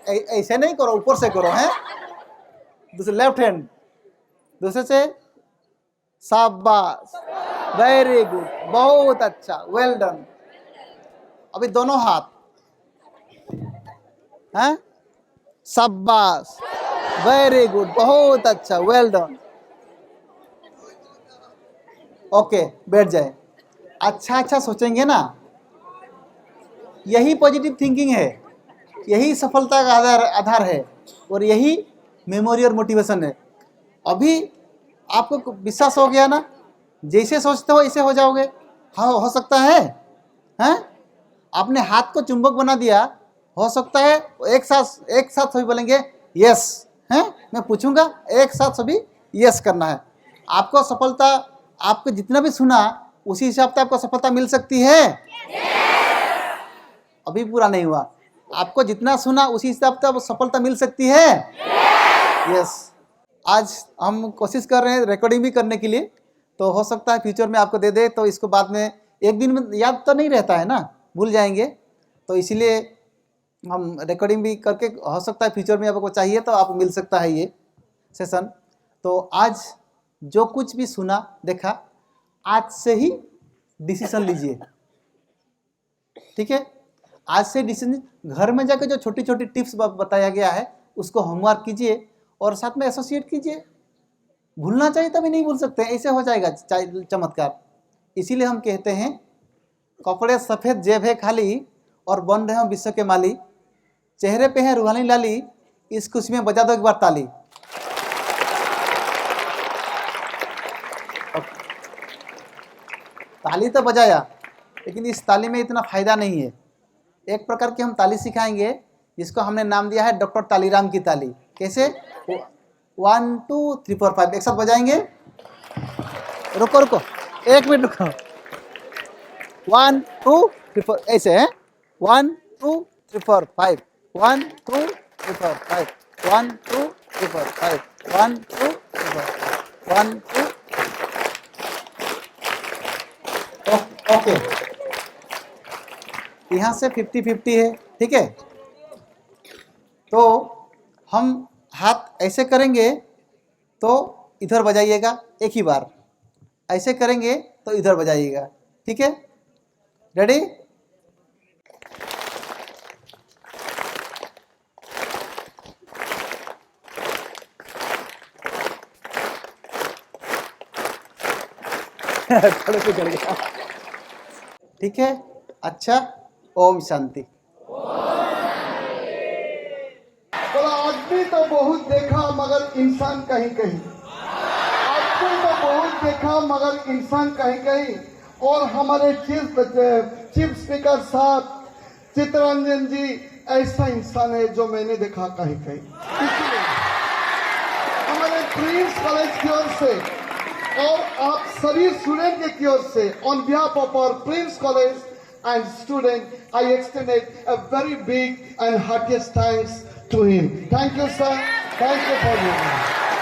ऐसे नहीं करो, ऊपर से करो, है। दूसरे लेफ्ट हैंड, दूसरे से, शाबाश, वेरी गुड, बहुत अच्छा, वेल डन। अभी दोनों हाथ, हैं, शाबाश, वेरी गुड, बहुत अच्छा, वेल डन। ओके, बैठ जाए। अच्छा अच्छा सोचेंगे ना, यही पॉजिटिव थिंकिंग है, यही सफलता का आधार है, और यही मेमोरी और मोटिवेशन है। अभी आपको विश्वास हो गया ना, जैसे सोचते हो ऐसे हो जाओगे। हाँ, हो सकता है, हैं? आपने हाथ को चुंबक बना दिया, हो सकता है एक साथ सभी बोलेंगे यस, हैं? मैं पूछूंगा, एक साथ सभी यस करना है। आपको सफलता, आपको जितना भी सुना उसी हिसाब से आपको सफलता मिल सकती है। अभी पूरा नहीं हुआ, आपको जितना सुना उसी हिसाब से आपको सफलता मिल सकती है। यस। आज हम कोशिश कर रहे हैं रिकॉर्डिंग भी करने के लिए, तो हो सकता है फ्यूचर में आपको दे दे, तो इसको बाद में एक दिन में याद तो नहीं रहता है ना, भूल जाएंगे, तो इसीलिए हम रिकॉर्डिंग भी करके, हो सकता है फ्यूचर में आपको चाहिए तो आपको मिल सकता है ये सेशन। तो आज जो कुछ भी सुना देखा, आज से ही डिसीजन लीजिए, ठीक है। आज से डिसीजन, घर में जाकर जो छोटी छोटी टिप्स बताया गया है उसको होमवर्क कीजिए और साथ में एसोसिएट कीजिए। भूलना चाहिए तभी नहीं भूल सकते, ऐसे हो जाएगा चमत्कार। इसीलिए हम कहते हैं, कपड़े सफ़ेद जेब है खाली और बन रहे हो विश्व के माली, चेहरे पे है रूहानी लाली, इस खुशी में बजा दो एक बार ताली। ताली तो बजाया, लेकिन इस ताली में इतना फायदा नहीं है। एक प्रकार की हम ताली सिखाएंगे जिसको हमने नाम दिया है डॉक्टर तालीराम की ताली। कैसे? 1 2 3 4 5 एक साथ बजाएंगे। रुको रुको, एक मिनट रुको। 1 2 3 4 ऐसे है। 1 2 3 4 5 1 2 3 4 5 1 2 3 4 5 1 2 3 4 1 2। ओके, यहाँ से 50-50 है, ठीक है। तो हम हाथ ऐसे करेंगे तो इधर बजाइएगा एक ही बार, ऐसे करेंगे तो इधर बजाइएगा, ठीक है। रेडी? थोड़े से चढ़ गया, ठीक है। अच्छा, ओम शांति। आदमी तो बहुत देखा मगर इंसान कहीं कहीं, आदमी तो बहुत देखा मगर इंसान कहीं कहीं। और हमारे चीफ स्पीकर साहब चित्तरंजन जी ऐसा इंसान है जो मैंने देखा कहीं कहीं। इसलिए हमारे प्रिंस कॉलेज की ओर से और आप सभी स्टूडेंट की ओर से, on behalf of our prince college and student, I extended a very big and heartiest thanks to him. Thank you, sir. Thank you for your